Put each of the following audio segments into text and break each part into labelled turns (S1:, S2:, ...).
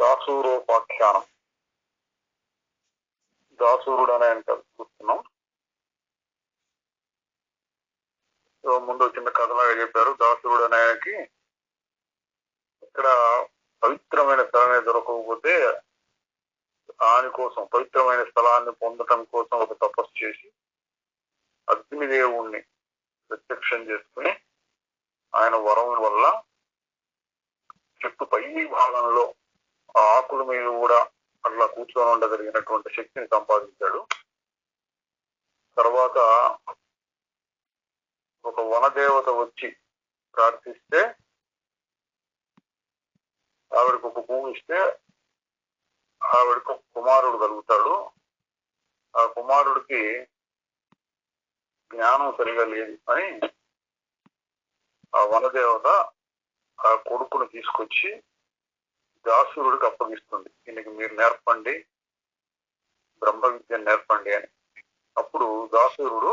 S1: దాసూరోపాఖ్యానం. దాసూరుడు అనే ఆయన చూస్తున్నాం. ముందు చిన్న కథలాగా చెప్పారు. దాసూరుడు అనే ఆయనకి ఇక్కడ పవిత్రమైన స్థలమే దొరకకపోతే దాని కోసం పవిత్రమైన స్థలాన్ని పొందటం కోసం ఒక తపస్సు చేసి అగ్నిదేవుణ్ణి ప్రత్యక్షం చేసుకుని ఆయన వరం వల్ల చెట్టు పై భాగంలో ఆ ఆకుల మీద కూడా అట్లా కూర్చొని ఉండగలిగినటువంటి శక్తిని సంపాదించాడు. తర్వాత ఒక వనదేవత వచ్చి ప్రార్థిస్తే ఆవిడకు ఒక పువ్వు ఇస్తే ఆవిడకు ఒక కుమారుడు కలుగుతాడు. ఆ కుమారుడికి జ్ఞానం సరిగా లేదు అని ఆ వనదేవత ఆ కొడుకును తీసుకొచ్చి దాసురుడికి అప్పగిస్తుంది. దీనికి మీరు నేర్పండి, బ్రహ్మ విద్యను నేర్పండి అని. అప్పుడు దాసురుడు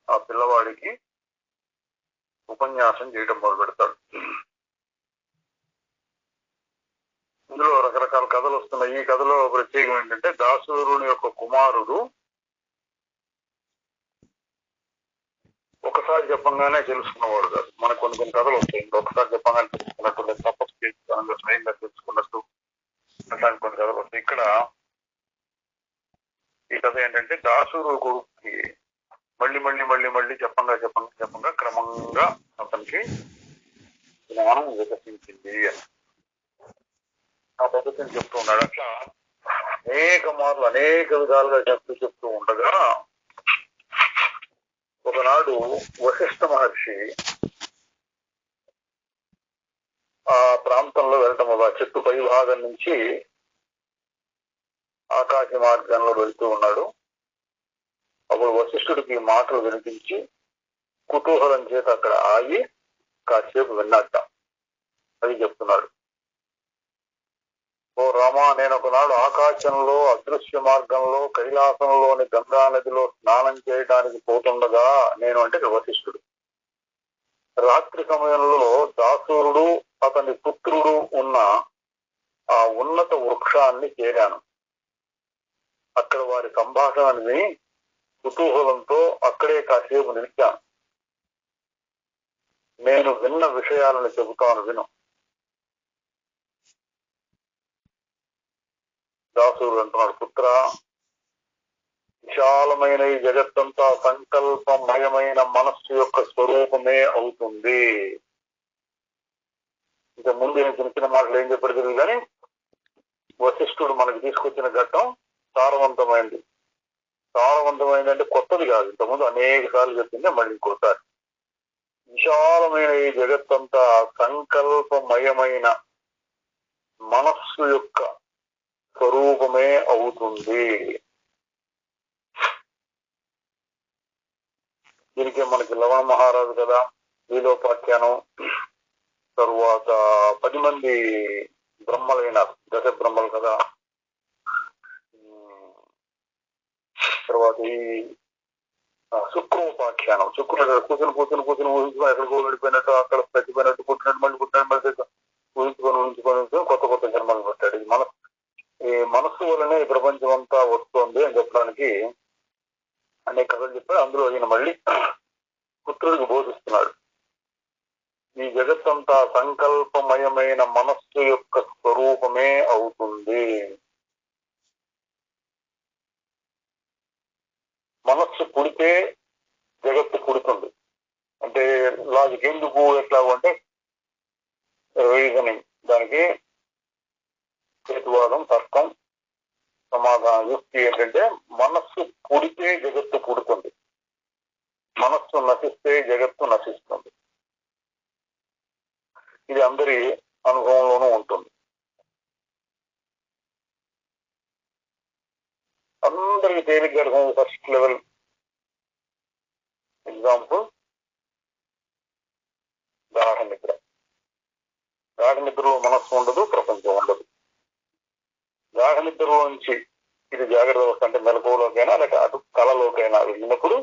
S1: ఆ పిల్లవాడికి ఉపన్యాసం చేయడం మొదలు పెడతాడు. ఇందులో రకరకాల కథలు వస్తున్నాయి. ఈ కథలో ప్రత్యేకం ఏంటంటే దాసూరుని యొక్క కుమారుడు ఒకసారి చెప్పంగానే తెలుసుకున్నవాడు కాదు. మనకు కొన్ని కొన్ని కథలు వస్తాయి. ఇంకొకసారి చెప్పంగానే తెలుసుకున్నట్టు, తపస్సు చేసుకున్నట్టు, స్వయంగా తెలుసుకున్నట్టు అట్లాంటి కొన్ని కథలు వస్తాయి. ఇక్కడ ఈ కథ ఏంటంటే దాసూరు కొడుకుకి మళ్ళీ మళ్ళీ మళ్ళీ మళ్ళీ చెప్పంగా క్రమంగా అతనికి జ్ఞానం వికసించింది అని ఆ పద్ధతిని చెప్తూ ఉన్నాడు. అట్లా అనేక మార్లు అనేక విధాలుగా చెప్తూ ఉండగా ఒకనాడు వశిష్ఠ మహర్షి ఆ ప్రాంతంలో వెళ్ళటం వల్ల చెట్టు పై భాగం నుంచి ఆకాశ మార్గంలో వెళ్తూ ఉన్నాడు. అప్పుడు వశిష్ఠుడికి మాటలు వినిపించి కుతూహలం చేత అక్కడ ఆగి కాసేపు విన్నట్ట. అది చెప్తున్నాడు. ఓ రామా, నేను ఒకనాడు ఆకాశంలో అదృశ్య మార్గంలో కైలాసంలోని గంగా నదిలో స్నానం చేయడానికి పోతుండగా, నేను అంటే వశిష్ఠుడు, రాత్రి సమయంలో దాసూరుడు అతని పుత్రుడు ఉన్న ఆ ఉన్నత వృక్షాన్ని చేరాను. అక్కడ వారి సంభాషణని విని కుతూహలంతో అక్కడే కాసేపు నిలిచాను. నేను విన్న విషయాలను చెబుతాను, విను. దాసూరుడు అంటున్నాడు, పుత్ర, విశాలమైన ఈ జగత్తంతా సంకల్పమయమైన మనస్సు యొక్క స్వరూపమే అవుతుంది. ఇంకా ముందు నేను చిన్న చిన్న మాటలు ఏం చెప్పాడు తెలియదు కానీ వశిష్ఠుడు మనకు తీసుకొచ్చిన ఘట్టం సారవంతమైంది. సారవంతమైంది అంటే కొత్తది కాదు, ఇంతకుముందు అనేక సార్లు చెప్పిందే మళ్ళీ ఇంకోసారి. విశాలమైన ఈ జగత్తంతా సంకల్పమయమైన మనస్సు యొక్క స్వరూపమే అవుతుంది. దీనికే మనకి లవణ మహారాజు కదా లీలోపాఖ్యానం, తరువాత 10 మంది బ్రహ్మలైనారు, దశ బ్రహ్మలు కదా. తర్వాత ఈ శుక్రోపాఖ్యానం, శుక్రుడు కూర్చుని ఊహించుకొని ఎక్కడికో వెళ్ళిపోయినట్టు, అక్కడ చచ్చిపోయినట్టు, పుట్టినట్టు మళ్ళీ ఊహించుకొని కొత్త కొత్త జన్మలు పెట్టాడు. ఈ మనస్సు వల్లనే ఈ ప్రపంచం అంతా వస్తుంది అని చెప్పడానికి అనేక కథలు చెప్పాడు. అందులో ఈయన మళ్ళీ పుత్రుడికి బోధిస్తున్నాడు. ఈ జగత్తంతా సంకల్పమయమైన మనస్సు యొక్క స్వరూపమే అవుతుంది. మనస్సు పుడితే జగత్తు పుడుతుంది. అంటే లాజిక్ ఎందుకు ఎట్లా అంటే రీజనింగ్, దానికి హేతువాదం, తర్కం, సమాధాన యుక్తి ఏంటంటే మనస్సు పుడితే జగత్తు పుడుతుంది, మనస్సు నశిస్తే జగత్తు నశిస్తుంది. ఇది అందరి అనుభవంలోనూ ఉంటుంది. అందరికి తేలిగ్గా ఫస్ట్ లెవెల్ ఎగ్జాంపుల్ గాఢ నిద్ర. గాఢ నిద్రలో మనస్సు ఉండదు, ప్రపంచం ఉండదు. గాఢ నిద్రలో నుంచి ఇది జాగ్రత్త అవస్థ అంటే మెలకువలోకైనా లేక అటు కళలోకైనా వెళ్ళినప్పుడు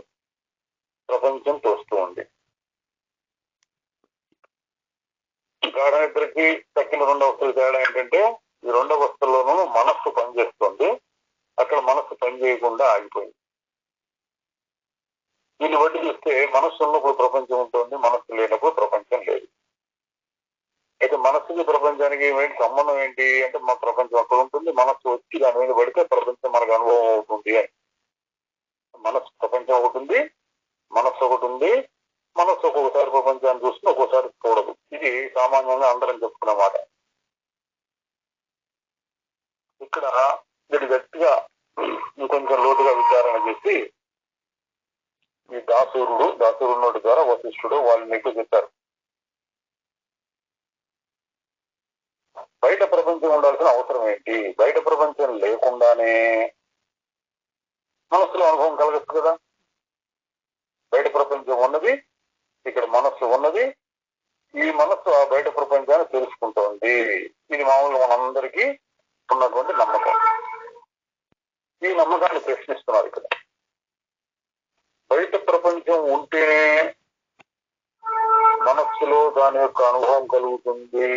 S1: ప్రపంచం తోస్తూ ఉంది. గాఢ నిద్రకి తక్కిన 2 అవస్థలు తేడా ఏంటంటే ఈ రెండు అవస్థల్లోనూ మనస్సు పనిచేస్తుంది. అక్కడ మనస్సు పని చేయకుండా ఆగిపోయింది. దీన్ని బట్టి చూస్తే మనస్సు ఉన్నప్పుడు ప్రపంచం ఉంటుంది, మనస్సు లేనప్పుడు ప్రపంచం లేదు. అయితే మనస్సుకి ప్రపంచానికి ఏంటి సంబంధం ఏంటి అంటే, మా ప్రపంచం అక్కడ ఉంటుంది, మనస్సు వచ్చి దాని మీద పడితే ప్రపంచం మనకు అనుభవం అవుతుంది అని. మనస్సు ప్రపంచం ఒకటి ఉంది, మనస్సు ఒకటి ఉంది. మనస్సు ఒక్కొక్కసారి ప్రపంచాన్ని చూస్తుంది, ఒక్కోసారి చూడదు. ఇది సామాన్యంగా అందరం చెప్పుకున్న మాట. ఇక్కడ దీన్ని గట్టిగా ఇంకొంచెం లోతుగా విచారణ చేసి ఈ దాసూరుడు నోటి ద్వారా వశిష్ఠుడు వాళ్ళు మీకు చెప్పారు. బయట ప్రపంచం ఉండాల్సిన అవసరం ఏంటి? బయట ప్రపంచం లేకుండానే మనస్సులో అనుభవం కలగచ్చు కదా. బయట ప్రపంచం ఉన్నది, ఇక్కడ మనస్సు ఉన్నది. ఈ మనస్సు ఆ బయట ప్రపంచాన్ని తెలుసుకుంటోంది. ఇది మామూలుగా మనందరికీ ఉన్నటువంటి నమ్మకం. ఈ నమ్మకాన్ని ప్రశ్నిస్తున్నారు ఇక్కడ. బయట ప్రపంచం ఉంటేనే మనస్సులో దాని యొక్క అనుభవం కలుగుతుంది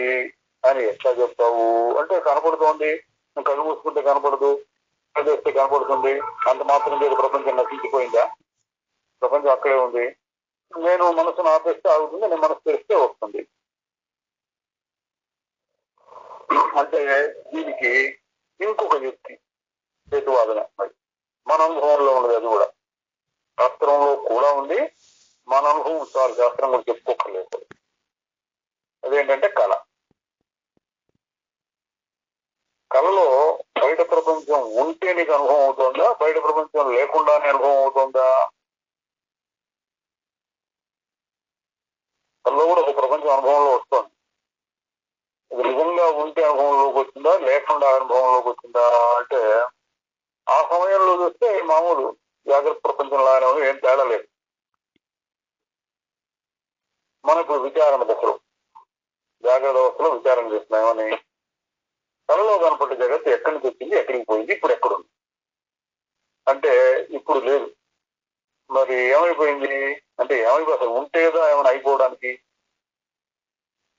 S1: అని ఎట్లా చెప్తావు అంటే, కనపడుతోంది, కళ్ళు మూసుకుంటే కనపడదు, చదివేస్తే కనపడుతుంది, అంత మాత్రం లేదు ప్రపంచం నశించిపోయిందా? ప్రపంచం అక్కడే ఉంది. నేను మనసును ఆపేస్తే ఆగుతుంది, నేను మనసు తెరిస్తే వస్తుంది. అంటే దీనికి ఇంకొక యుక్తి, హేతువాదన. మరి మన అనుభవంలో ఉన్నది, అది కూడా శాస్త్రంలో కూడా ఉంది. మన అనుభవం చాలు, శాస్త్రం కూడా చెప్పుకోకర్లేదు. అదేంటంటే కళ. కళలో బయట ప్రపంచం ఉంటే నీకు అనుభవం అవుతుందా, బయట ప్రపంచం లేకుండానే అనుభవం అవుతుందా? కళలో కూడా ఒక ప్రపంచం అనుభవంలో వస్తుంది. ఇది నిజంగా ఉంటే అనుభవంలోకి వచ్చిందా, లేకుండా అనుభవంలోకి వచ్చిందా అంటే, ఆ సమయంలో చూస్తే మామూలు జాగ్రత్త ప్రపంచంలో ఏం తేడా లేదు. మనకు విచారణ దశలో, జాగ్రత్త అవస్థలో విచారణ చేస్తున్నామని, కళలో కనపడ్డ జగత్తు ఎక్కడి నుంచి వచ్చింది, ఎక్కడికి పోయింది, ఇప్పుడు ఎక్కడుంది అంటే ఇప్పుడు లేదు. మరి ఏమైపోయింది అంటే, ఏమైపోయి అసలు ఉంటే కదా ఏమైనా అయిపోవడానికి.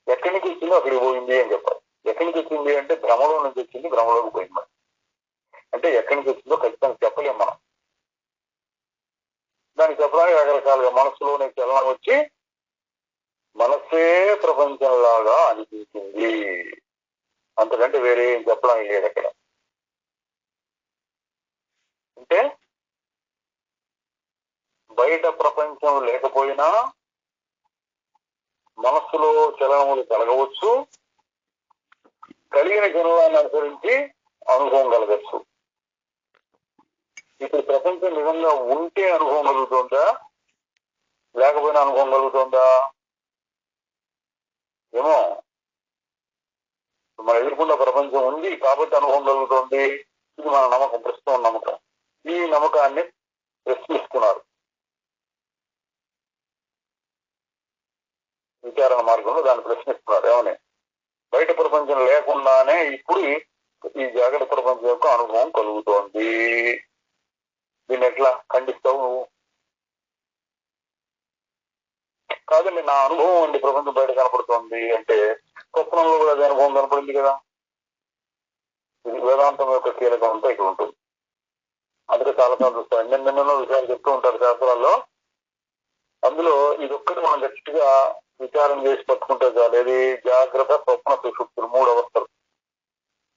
S1: ఎక్కడి నుంచి వచ్చిందో అక్కడికి పోయింది అని చెప్పాలి. ఎక్కడి నుంచి వచ్చింది అంటే భ్రమలో నుంచి వచ్చింది, భ్రమలోకి పోయింది. మరి అంటే ఎక్కడి నుంచి వచ్చిందో ఖచ్చితంగా చెప్పలేం మనం. దానికి చెప్పడానికి రకరకాలుగా మనస్సులోనే చలనం వచ్చి మనస్సే ప్రపంచంలాగా అనిపించింది, అంతకంటే వేరే ఏం చెప్పడానికి లేదు అక్కడ. అంటే బయట ప్రపంచం లేకపోయినా మనస్సులో చలనములు కలగవచ్చు, కలిగిన చలనాన్ని అనుసరించి అనుభవం కలగచ్చు. ఇప్పుడు ప్రపంచం నిజంగా ఉంటే అనుభవం కలుగుతుందా, లేకపోయినా అనుభవం కలుగుతుందా? ఏమో, మన ఎదుర్కొన్న ప్రపంచం ఉంది కాబట్టి అనుభవం కలుగుతుంది. ఇది మన నమ్మకం, ప్రస్తుతం నమ్మకం. ఈ నమ్మకాన్ని ప్రశ్నిస్తున్నారు విచారణ మార్గంలో, దాన్ని ప్రశ్నిస్తున్నారు. ఏమని? బయట ప్రపంచం లేకుండానే ఇప్పుడు ఈ జాగ్రత్త ప్రపంచం యొక్క అనుభవం కలుగుతోంది. దీన్ని ఎట్లా ఖండిస్తావు నువ్వు? కాదండి, నా అనుభవం అండి ప్రపంచం బయట కనపడుతోంది అంటే, స్వప్నంలో కూడా అదే అనుభవం కనపడింది కదా. ఇది వేదాంతం యొక్క కీలకం అంతా ఇక్కడ ఉంటుంది. అందుకే చాలా సార్లు చూస్తాం, ఎన్నెన్నెన్నో విషయాలు చెప్తూ ఉంటారు శాస్త్రాల్లో. అందులో ఇది ఒక్కటి మనం గట్టిగా విచారం చేసి పట్టుకుంటే చాలు. ఏది? జాగ్రత్త, స్వప్న, సుషుప్తులు, 3 అవస్థలు,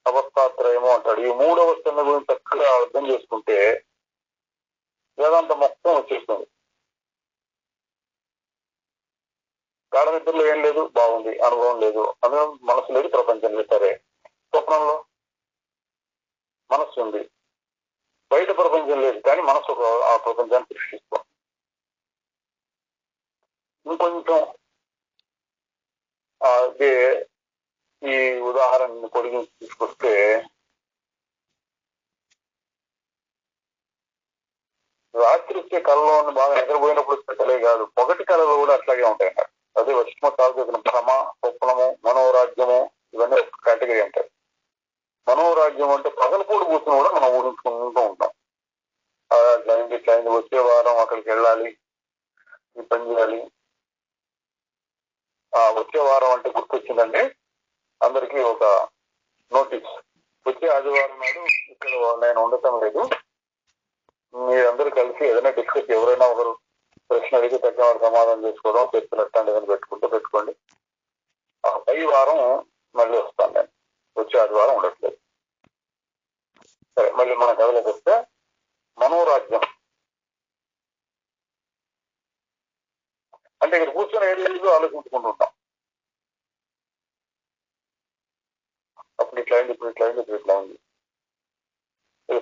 S1: అవస్థాత్రయము అంటాడు. ఈ 3 అవస్థల గురించి చక్కగా అర్థం చేసుకుంటే వేదాంతం మొత్తం వచ్చేస్తుంది. గాఢ నిద్రలో ఏం లేదు, బాగుంది, అనుభవం లేదు, అందులో మనసు లేదు, ప్రపంచం లేదు. సరే, స్వప్నంలో మనస్సు ఉంది, బయట ప్రపంచం లేదు, కానీ మనస్సు ఆ ప్రపంచాన్ని సృష్టిస్తాం. ఇంకొంచెం అదే ఈ ఉదాహరణ పొడిగి తీసుకొస్తే, రాత్రి వచ్చే కళలో బాగా నిద్రపోయినప్పుడు పెట్టలే కాదు, పొగటి కళలు కూడా అట్లాగే ఉంటాయి. అదే వశిష్ఠ తాలు చెప్పిన భ్రమ, స్వప్నము, మనోరాజ్యము, ఇవన్నీ ఒక కేటగిరీ అంటారు. మనోరాజ్యం అంటే పగలపూడి కూర్చుని కూడా మనం ఊహించుకుంటూ ఉంటాం. ఇట్లా వచ్చే వారం అక్కడికి వెళ్ళాలి, ఈ పని చేయాలి. వచ్చే వారం అంటే గుర్తొచ్చిందండి, అందరికీ ఒక నోటీస్. వచ్చే ఆదివారం నాడు ఇక్కడ నేను ఉండటం లేదు, మీరందరూ కలిసి ఏదైనా డిస్కస్, ఎవరైనా ఒకరు ప్రశ్న అడిగి తగ్గ సమాధానం చేసుకోవడం, చర్చలు అట్లాంటి ఏదైనా పెట్టుకోండి. ఆ పై వారం మళ్ళీ వస్తాను నేను, వచ్చే ఆదివారం ఉండట్లేదు. సరే, మళ్ళీ మన కథలోకి వస్తే మనోరాజ్యం అంటే ఇక్కడ కూర్చొని ఏదో ఆలోచించుకుంటూ ఉంటాం. అప్పుడు ఇట్లా అయింది, ఇప్పుడు ఇట్లా ఉంది.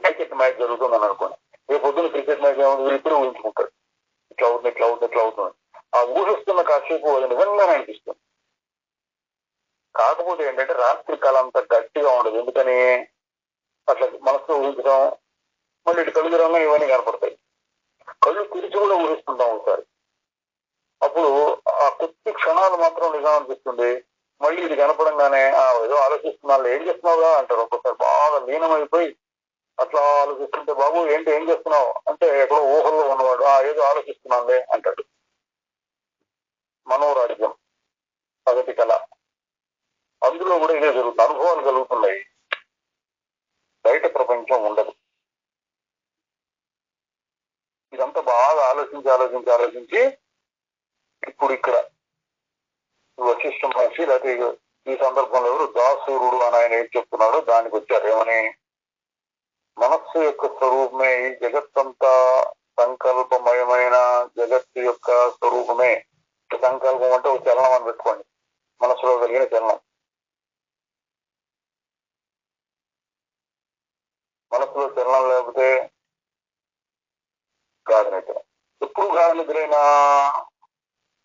S1: క్రికెట్ మ్యాచ్ జరుగుతుందని అనుకోండి, రేపు పొద్దున్న క్రికెట్ మ్యాచ్ ఏమైంది ఇప్పుడు ఊహించుకుంటాడు, ఇట్లా అవుతుంది. ఆ ఊహిస్తున్న కాసేపు అది నిజంగానే అనిపిస్తుంది. కాకపోతే ఏంటంటే రాత్రి కాలం అంత గట్టిగా ఉండదు. ఎందుకని అట్లా మనసులో ఊహించడం, మళ్ళీ ఇటు కళ్ళు రంగా ఇవన్నీ కనపడతాయి. కళ్ళు తెరిచి కూడా ఊహిస్తుంటాం ఒకసారి. అప్పుడు ఆ కొద్ది క్షణాలు మాత్రం నిజం అనిపిస్తుంది. మళ్ళీ ఇది కనపడంగానే ఏదో ఆలోచిస్తున్నాను, ఏం చేస్తున్నావుగా అంటారు. ఒక్కొక్కసారి బాగా లీనమైపోయి అట్లా ఆలోచిస్తుంటే, బాబు ఏంటి ఏం చేస్తున్నావు అంటే, ఎక్కడో ఊహల్లో ఉన్నవాడు ఏదో ఆలోచిస్తున్నానులే అంటాడు. మనోరాజ్యం పగటి కళ, అందులో కూడా ఇదే జరుగుతుంది. అనుభవాలు కలుగుతున్నాయి, బయట ప్రపంచం ఉండదు. ఇదంతా బాగా ఆలోచించి ఇప్పుడు ఇక్కడ వశిష్ఠ మహర్షి, లేకపోతే ఈ సందర్భంలో ఎవరు దాసూరుడు అని ఆయన ఏం చెప్తున్నాడో దానికి వచ్చారు. ఏమని, మనస్సు యొక్క స్వరూపమే ఈ జగత్తంతా, సంకల్పమయమైన జగత్తు యొక్క స్వరూపమే. సంకల్పం అంటే ఒక చలనం అని పెట్టుకోండి, మనసులో కలిగిన చలనం. మనసులో చలనం లేకపోతే గాఢ నిద్ర. ఎప్పుడు గాఢ నిద్రైనా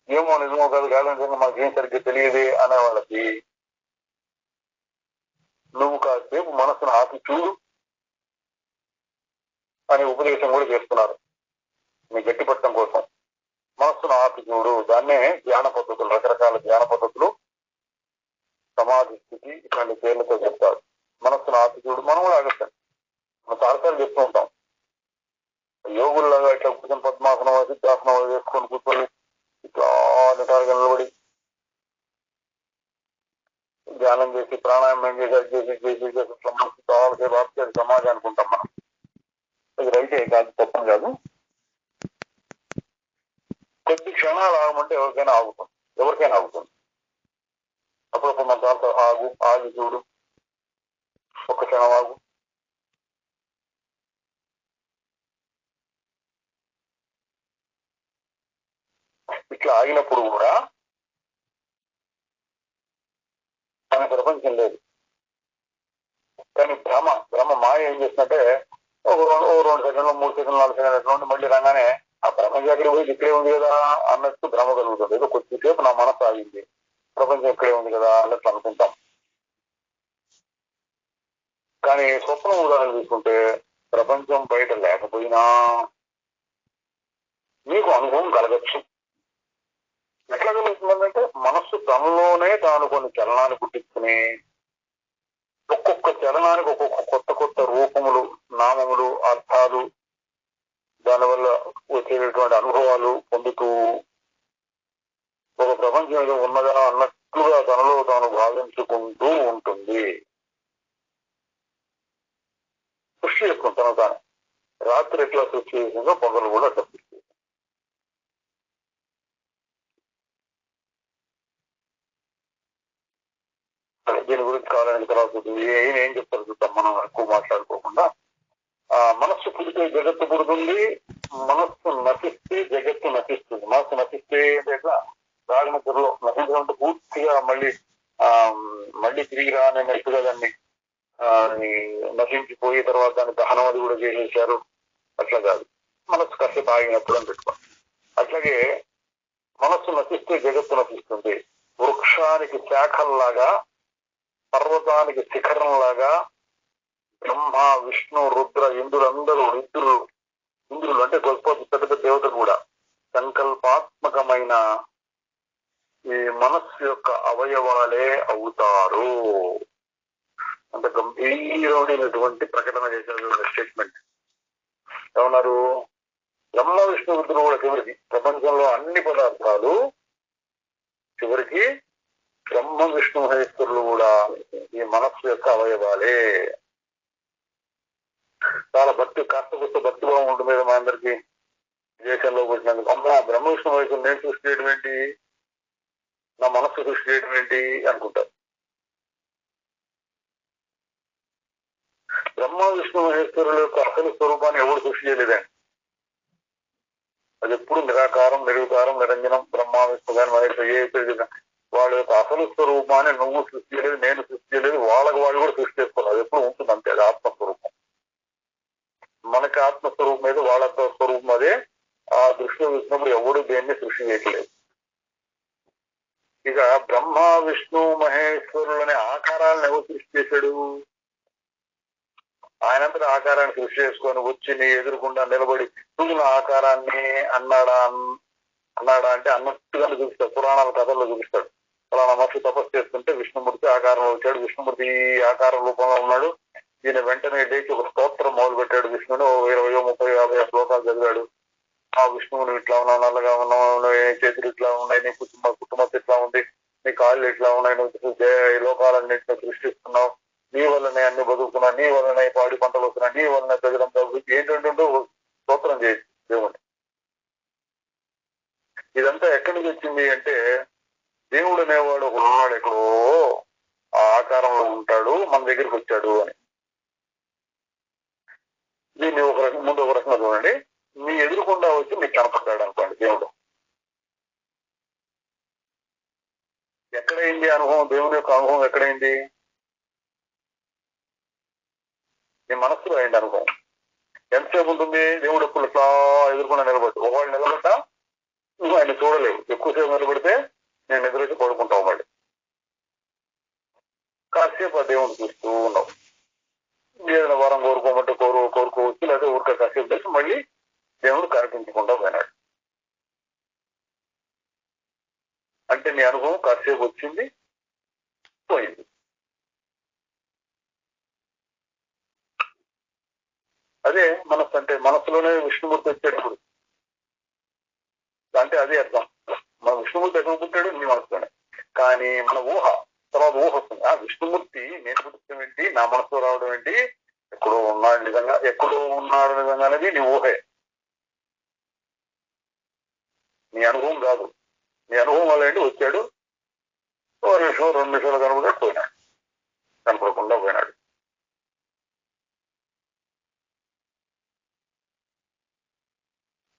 S1: ఏమో నిజమో కాదు, గాఢ నిద్ర మనకేం సరిగ్గా తెలియదు అనే వాళ్ళకి నువ్వు కాసేపు మనసును ఆపి చూడు అనే ఉపదేశం కూడా చేస్తున్నారు మీ గట్టిపట్టడం కోసం. మనస్సును ఆపి చూడు, దాన్నే ధ్యాన పద్ధతులు, రకరకాల ధ్యాన పద్ధతులు, సమాధి స్థితి, ఇట్లాంటి పేర్లతో చెప్తారు. మనస్సును ఆపి చూడు, మనం కూడా ఆగస్తాం. మనం చాలాసార్లు చెప్తూ ఉంటాం, యోగుల్లాగా ఇట్లా కూర్చొని పద్మాసనం సిద్ధాసనం వేసుకొని కూర్చొని ఇట్లా నిటారుగా నిలబడి ధ్యానం చేసి ప్రాణాయామం చేసి మనసు సమాజం అనుకుంటాం మనం. అది రైతే కాదు, తప్పం కాదు. కొద్ది క్షణాలు ఆగమంటే ఎవరికైనా ఆగుతుంది. అప్పుడప్పుడు మన దాంతో ఆగి చూడు, ఒక్క క్షణం ఆగు. ఇట్లా ఆగినప్పుడు కూడా మన ప్రపంచం లేదు. కానీ భ్రమ మాయ ఏం చేస్తుందంటే, ఓ 2 సెకండ్లు 3 సెకండ్లు 4 సెకండ్లు మళ్ళీ రాగానే ఆ ప్రపంచం ఎక్కడికి పోయి ఇక్కడే ఉంది కదా అన్నట్టు భ్రమ కలుగుతుంది. ఏదో కొద్దిసేపు నా మనసు ఆగింది, ప్రపంచం ఇక్కడే ఉంది కదా అన్నట్టు అనుకుంటాం. కానీ స్వప్నం ఉదాహరణ తీసుకుంటే, ప్రపంచం బయట లేకపోయినా మీకు అనుభవం కలగచ్చు. ఎట్లా కలుగుతుందంటే, మనస్సు తనలోనే తాను కొన్ని చలనాన్ని పుట్టించుకుని, ఒక్కొక్క చలనానికి ఒక్కొక్క కొత్త రూపములు, నామములు, అర్థాలు, దానివల్ల వచ్చేటటువంటి అనుభవాలు పొందుతూ ఒక ప్రపంచం ఏదో ఉన్నదా అన్నట్లుగా తనలో తాను భావించుకుంటూ ఉంటుంది. సృష్టి చేసుకుంది తన తాను. రాత్రి ఎట్లా సృష్టి చేసిందో పగలు కూడా అట్లా సృష్టి చేసింది. దీని గురించి కావాలని తర్వాత ఏం చెప్తారు చూద్దాం, మనం ఎక్కువ మాట్లాడుకోకుండా. మనస్సు పుడితే జగత్తు పుడుతుంది, మనస్సు నశిస్తే జగత్తు నశిస్తుంది. మనస్సు నశిస్తే ఎట్లా, గాలి నిద్రలో నశించడం అంటే పూర్తిగా మళ్ళీ తిరిగి రానట్టుగా దాన్ని నశించిపోయి తర్వాత దాన్ని దహనం అది కూడా చేసేసారు. అట్లా కాదు, మనస్సు కాసేపు ఆగినప్పుడు అని పెట్టుకోండి. అట్లాగే మనస్సు నశిస్తే జగత్తు నశిస్తుంది. వృక్షానికి శాఖల్లాగా, పర్వతానికి శిఖరంలాగా బ్రహ్మ, విష్ణు, రుద్ర, ఇంద్రులందరూ ఇంద్రులు అంటే గొప్ప పెద్ద పెద్ద దేవతలు కూడా సంకల్పాత్మకమైన ఈ మనస్సు యొక్క అవయవాలే అవుతారు. అంత గంభీరమైనటువంటి ప్రకటన చేశారు స్టేట్మెంట్. ఏమన్నారు, బ్రహ్మ విష్ణు రుద్రులు కూడా చివరికి ప్రపంచంలో అన్ని పదార్థాలు చివరికి బ్రహ్మ బ్రహ్మ విష్ణు మహేశ్వరులు కూడా ఈ మనస్సు యొక్క అవయవాలే. చాలా భక్తి, కాస్త కొత్త భక్తిభావం ఉంటుంది కదా మా అందరికి. దేశంలో పుట్టినందుకు అమ్మా బ్రహ్మ విష్ణు మహేశ్వరులు నేను సృష్టి చేయడం ఏంటి, నా మనస్సు సృష్టి చేయడం ఏంటి అనుకుంటారు. బ్రహ్మ విష్ణు మహేశ్వరుల యొక్క అసలు స్వరూపాన్ని ఎవరు సృష్టి చేయలేదండి. అది ఎప్పుడు నిరాకారం, నిర్వికారం, నిరంజనం. బ్రహ్మ విష్ణు గారి మహేశ్వరు ఏ వాళ్ళ యొక్క అసలు స్వరూపాన్ని నువ్వు సృష్టి చేయలేదు, నేను సృష్టి చేయలేదు, వాళ్ళకి వాళ్ళు కూడా సృష్టి చేసుకున్నారు. అది ఎప్పుడు ఉంటుంది అంతే, అది ఆత్మస్వరూపం. మనకి ఆత్మస్వరూపం మీద వాళ్ళ స్వరూపం అదే. ఆ దృష్టిలో చూసినప్పుడు ఎవడు దేన్ని సృష్టి చేయట్లేదు. ఇక బ్రహ్మ విష్ణు మహేశ్వరులనే ఆకారాలను ఎవరు సృష్టి చేశాడు? ఆయనంతటా ఆకారాన్ని సృష్టి చేసుకొని వచ్చి నీ ఎదురుకుండా నిలబడి నువ్వు నా ఆకారాన్ని అన్నాడా అంటే అన్నట్టుగానే చూపిస్తాడు. పురాణాల కథల్లో చూపిస్తాడు. ఫలానా మనిషి తపస్సు చేస్తుంటే విష్ణుమూర్తి ఆకారంలో వచ్చాడు, విష్ణుమూర్తి ఈ ఆకార రూపంలో ఉన్నాడు. ఈయన వెంటనే లేచి ఒక స్తోత్రం మొదలు పెట్టాడు. విష్ణుని 20, 30, 50 శ్లోకాలు చదివాడు. ఆ విష్ణువుని ఇట్లా ఉన్నావు, నల్లగా ఉన్నావు, చేతులు ఇట్లా ఉన్నాయి, నీ కుటుంబం ఇట్లా ఉంది, నీ కాళ్ళు ఇట్లా ఉన్నాయి, నువ్వు లోకాలన్నింటినీ సృష్టిస్తున్నావు, నీ వల్లనే అన్ని బతుకుతున్నా, నీ వల్లనే పాడి పంటలు వస్తున్నా, నీ వల్లనే ప్రజలంతా ఏంటంటూ స్తోత్రం చేసి దేవుడు. ఇదంతా ఎక్కడి నుంచి వచ్చింది అంటే దేవుడు అనేవాడు ఒక ఉన్నాడు, ఎక్కడో ఆ ఆకారంలో ఉంటాడు, మన దగ్గరికి వచ్చాడు అని. దీన్ని ఒక రకం ముందు ఒక రకంగా చూడండి. మీ ఎదురుకుండా వచ్చి మీకు కనపడ్డాడు అనుకోండి దేవుడు. ఎక్కడైంది అనుభవం? దేవుని యొక్క అనుభవం ఎక్కడైంది? నీ మనస్సులో అయింది అనుభవం. ఎంతసేపు ఉంటుంది? దేవుడు ఎప్పుడు ఇట్లా ఎదురుకుండా నిలబడి, ఒకవాళ్ళు నిలబడ్డా నువ్వు ఆయన చూడలేవు. ఎక్కువసేపు నిలబడితే నేను ఎదురైతే పడుకుంటావు. మళ్ళీ కాసేపు ఆ దేవుని చూస్తూ ఉన్నావు. ఏదైనా వరం కోరుకోమంటే కోరుకోవచ్చు, లేకపోతే ఊరికే కాసేపు చేసి మళ్ళీ దేవుడు కనిపించకుండా పోయినాడు. అంటే నీ అనుభవం కాసేపు వచ్చింది, పోయింది. అదే మనస్సు అంటే. మనస్సులోనే విష్ణుమూర్తి వచ్చేటప్పుడు అంటే అదే అర్థం. మన విష్ణుమూర్తి ఎక్కడ పుట్టాడు? నీ మనసులోనే. కానీ మన ఊహ, తర్వాత ఊహ వస్తుంది. ఆ విష్ణుమూర్తి నేను పుట్టడం ఏంటి, నా మనసులో రావడం ఏంటి, ఎక్కడో ఉన్నాడు నిజంగా, ఎక్కడో ఉన్నాడు నిజంగా అనేది నీ ఊహే, నీ అనుభవం కాదు. నీ అనుభవం వల్ల ఏంటి? వచ్చాడు, 1 నిమిషం 2 నిమిషాలు కనపడ్డాడు, పోయినాడు, కనపడకుండా పోయినాడు.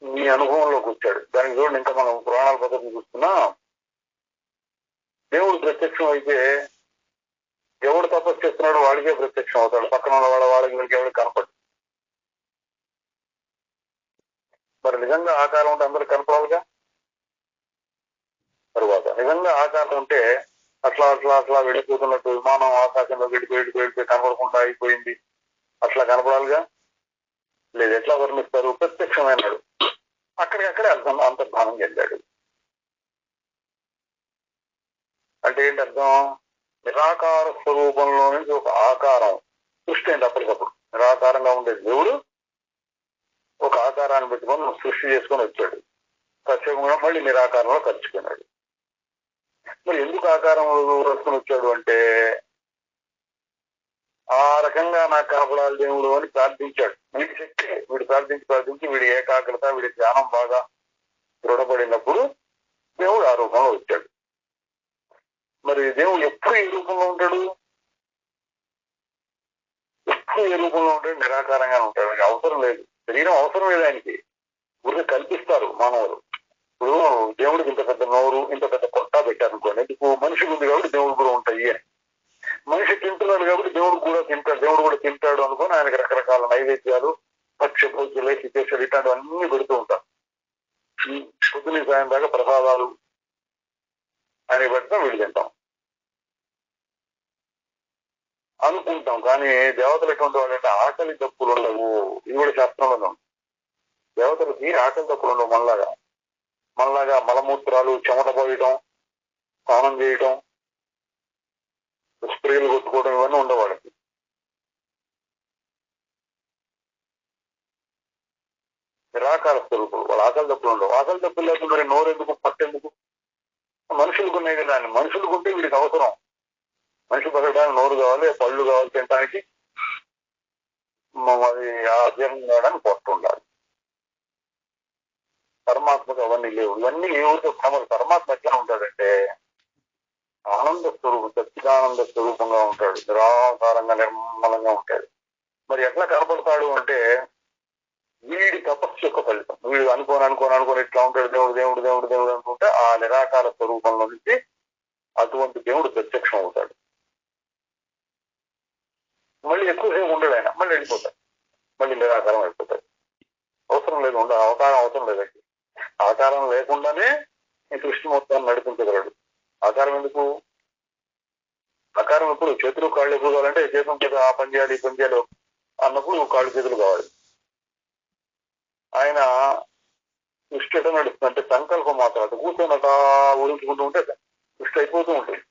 S1: నీ అనుభవంలోకి వచ్చాడు. దానికి చూడండి, ఇంకా మనం పురాణాల పద్ధతి చూస్తున్నా, దేవుడు ప్రత్యక్షం అయితే ఎవడు తపస్సు చేస్తున్నాడో వాడికే ప్రత్యక్షం అవుతాడు. పక్కన ఉన్న వాళ్ళకి వీళ్ళకి ఎవరికి కనపడు. మరి నిజంగా ఆకారం ఉంటే అందరికి కనపడాలిగా. తరువాత నిజంగా ఆకారం ఉంటే అట్లా అట్లా అట్లా వెళ్ళిపోతున్నట్టు విమానం ఆకాశంలో వెళ్ళిపోయి కనపడకుండా అయిపోయింది, అట్లా కనపడాలిగా. లేదు, ఎట్లా వర్ణిస్తారు? ప్రత్యక్షమైనాడు, అక్కడికక్కడే అర్థం అంతర్ధానం చెందాడు. అంటే ఏంటి అర్థం? నిరాకార స్వరూపంలో నుంచి ఒక ఆకారం సృష్టి అయింది. అప్పటికప్పుడు నిరాకారంగా ఉండే దేవుడు ఒక ఆకారాన్ని పెట్టుకొని సృష్టి చేసుకొని వచ్చాడు. ప్రత్యేకంగా మళ్ళీ నిరాకారంలో కలిసిపోయినాడు. మరి ఎందుకు ఆకారం వేసుకొని వచ్చాడు అంటే ఆ రకంగా నాకు కనపడాలి దేవుడు అని ప్రార్థించాడు. వీడి శక్తి, వీడు ప్రార్థించి వీడి ఏకాగ్రత, వీడి ధ్యానం బాగా దృఢపడినప్పుడు దేవుడు ఆ రూపంలో వచ్చాడు. మరి దేవుడు ఎప్పుడు ఏ రూపంలో ఉంటాడు? ఎప్పుడు ఏ రూపంలో ఉంటాడు? నిరాకారంగానే ఉంటాడు. అవసరం లేదు, శరీరం అవసరం లేదు ఆయనకి. ఊరికే కల్పిస్తారు మానవులు. ఇప్పుడు దేవుడికి ఇంత పెద్ద నోరు, ఇంత పెద్ద కొట్టా పెట్టారనుకోండి. ఎందుకు? మనిషికి ఉంది కాబట్టి దేవుడు కూడా ఉంటాయి అని. మనిషి తింటున్నాడు కాబట్టి దేవుడు కూడా తింటాడు, దేవుడు కూడా తింటాడు అనుకొని ఆయనకి రకరకాల నైవేద్యాలు, భక్ష్య భోజ్యాలు, చికేశాలు ఇట్లాంటివన్నీ పెడుతూ ఉంటారు. పొద్దున సాయం దాకా ప్రసాదాలు ఆయన పెట్టడం వీళ్ళు తింటాం అనుకుంటాం. కానీ దేవతలు ఎటువంటి వాళ్ళు అంటే ఆకలి తప్పులు ఉండవు. ఇది కూడా శాస్త్రంలో. దేవతలకి ఆకలి తప్పులు ఉండవు. మనలాగా మలమూత్రాలు, చెమట పోయడం, స్నానం చేయడం, స్ప్రేలు కొట్టుకోవడం ఇవన్నీ ఉండవు వాళ్ళకి. నిరాకార స్వరూపులు. వాళ్ళ ఆకలి తప్పులు ఉండవు. ఆకలి తప్పులు లేకుండా మరి నోరెందుకు, పట్టెందుకు? మనుషులకు ఉన్నాయి కదా అని మనుషులకు ఉంటే వీడికి అవసరం. మనిషి బతకడానికి నోరు కావాలి, పళ్ళు కావాలి తినడానికి, అది ఆధ్యాత్మిక చేయడానికి పొట్ట ఉండాలి. పరమాత్మకు అవన్నీ లేవు. ఇవన్నీ ఏమిటో పరమాత్మ ఎట్లా ఉంటాడంటే ఆనంద స్వరూపం, సచ్చిదానంద స్వరూపంగా ఉంటాడు, నిరాకారంగా నిర్మలంగా ఉంటాడు. మరి ఎట్లా కనపడతాడు అంటే వీడి తపస్సు యొక్క ఫలితం. వీడు అనుకోని ఇట్లా ఉంటాడు దేవుడు దేవుడు దేవుడు దేవుడు అనుకుంటే ఆ నిరాకార స్వరూపంలో నుంచి అటువంటి దేవుడు ప్రత్యక్షం అవుతాడు. మళ్ళీ ఎక్కువసేపు ఉండడు ఆయన, మళ్ళీ వెళ్ళిపోతాడు, మళ్ళీ నిరాకారం అయిపోతాడు. అవసరం లేదు, అవతారం అవసరం లేదండి. ఆకారం లేకుండానే ఈ సృష్టి మొత్తాన్ని నడిపించగలడు. ఆకారం ఎందుకు? ఆకారం ఎప్పుడు చేతులు కాళ్ళు ఎప్పుడు కావాలంటే చేతులు చేత ఆ పని చేయాలి ఈ పని చేయాలి అన్నప్పుడు కాళ్ళు చేతులు కావాలి. ఆయన సృష్టి ఎట నడుస్తుంది అంటే సంకల్పం మాత్రం. అది కూర్చొని అలా ఊరించుకుంటూ ఉంటే సృష్టి అయిపోతూ ఉంటుంది.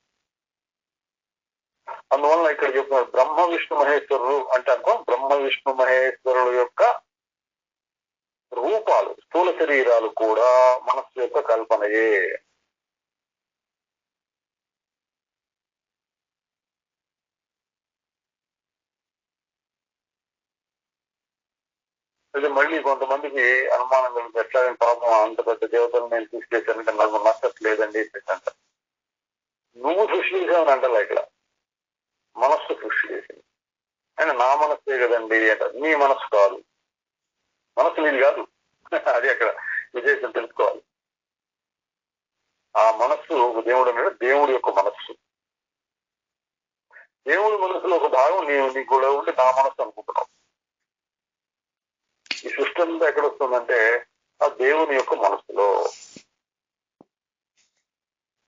S1: అందువల్ల ఇక్కడ చెప్తున్నారు బ్రహ్మ విష్ణు మహేశ్వరులు అంటే అర్థం బ్రహ్మ విష్ణు మహేశ్వరుల యొక్క రూపాలు, స్థూల శరీరాలు కూడా మనస్సు యొక్క కల్పనయే. అయితే మళ్ళీ కొంతమందికి అనుమానం కలిగి ఎట్లా పాపం అంత పెద్ద దేవతలు నేను సృష్టి చేశానంటే నాకు నచ్చట్లేదండి అంట. నువ్వు సృష్టి చేసావని అంటలే, ఇక్కడ మనస్సు సృష్టి చేసింది. ఆయన నా మనస్సే కదండి అంటారు. నీ మనస్సు కాదు, మనస్సు నీది కాదు. అది అక్కడ విశేషం తెలుసుకోవాలి. ఆ మనస్సు ఒక దేవుడు అన్నాడు, దేవుడి యొక్క మనస్సు. దేవుడి మనస్సులో ఒక భాగం నీకు కూడా ఉండి నా మనస్సు అనుకుంటున్నావు. ఈ సృష్టి అంతా ఎక్కడ వస్తుందంటే ఆ దేవుని యొక్క మనస్సులో.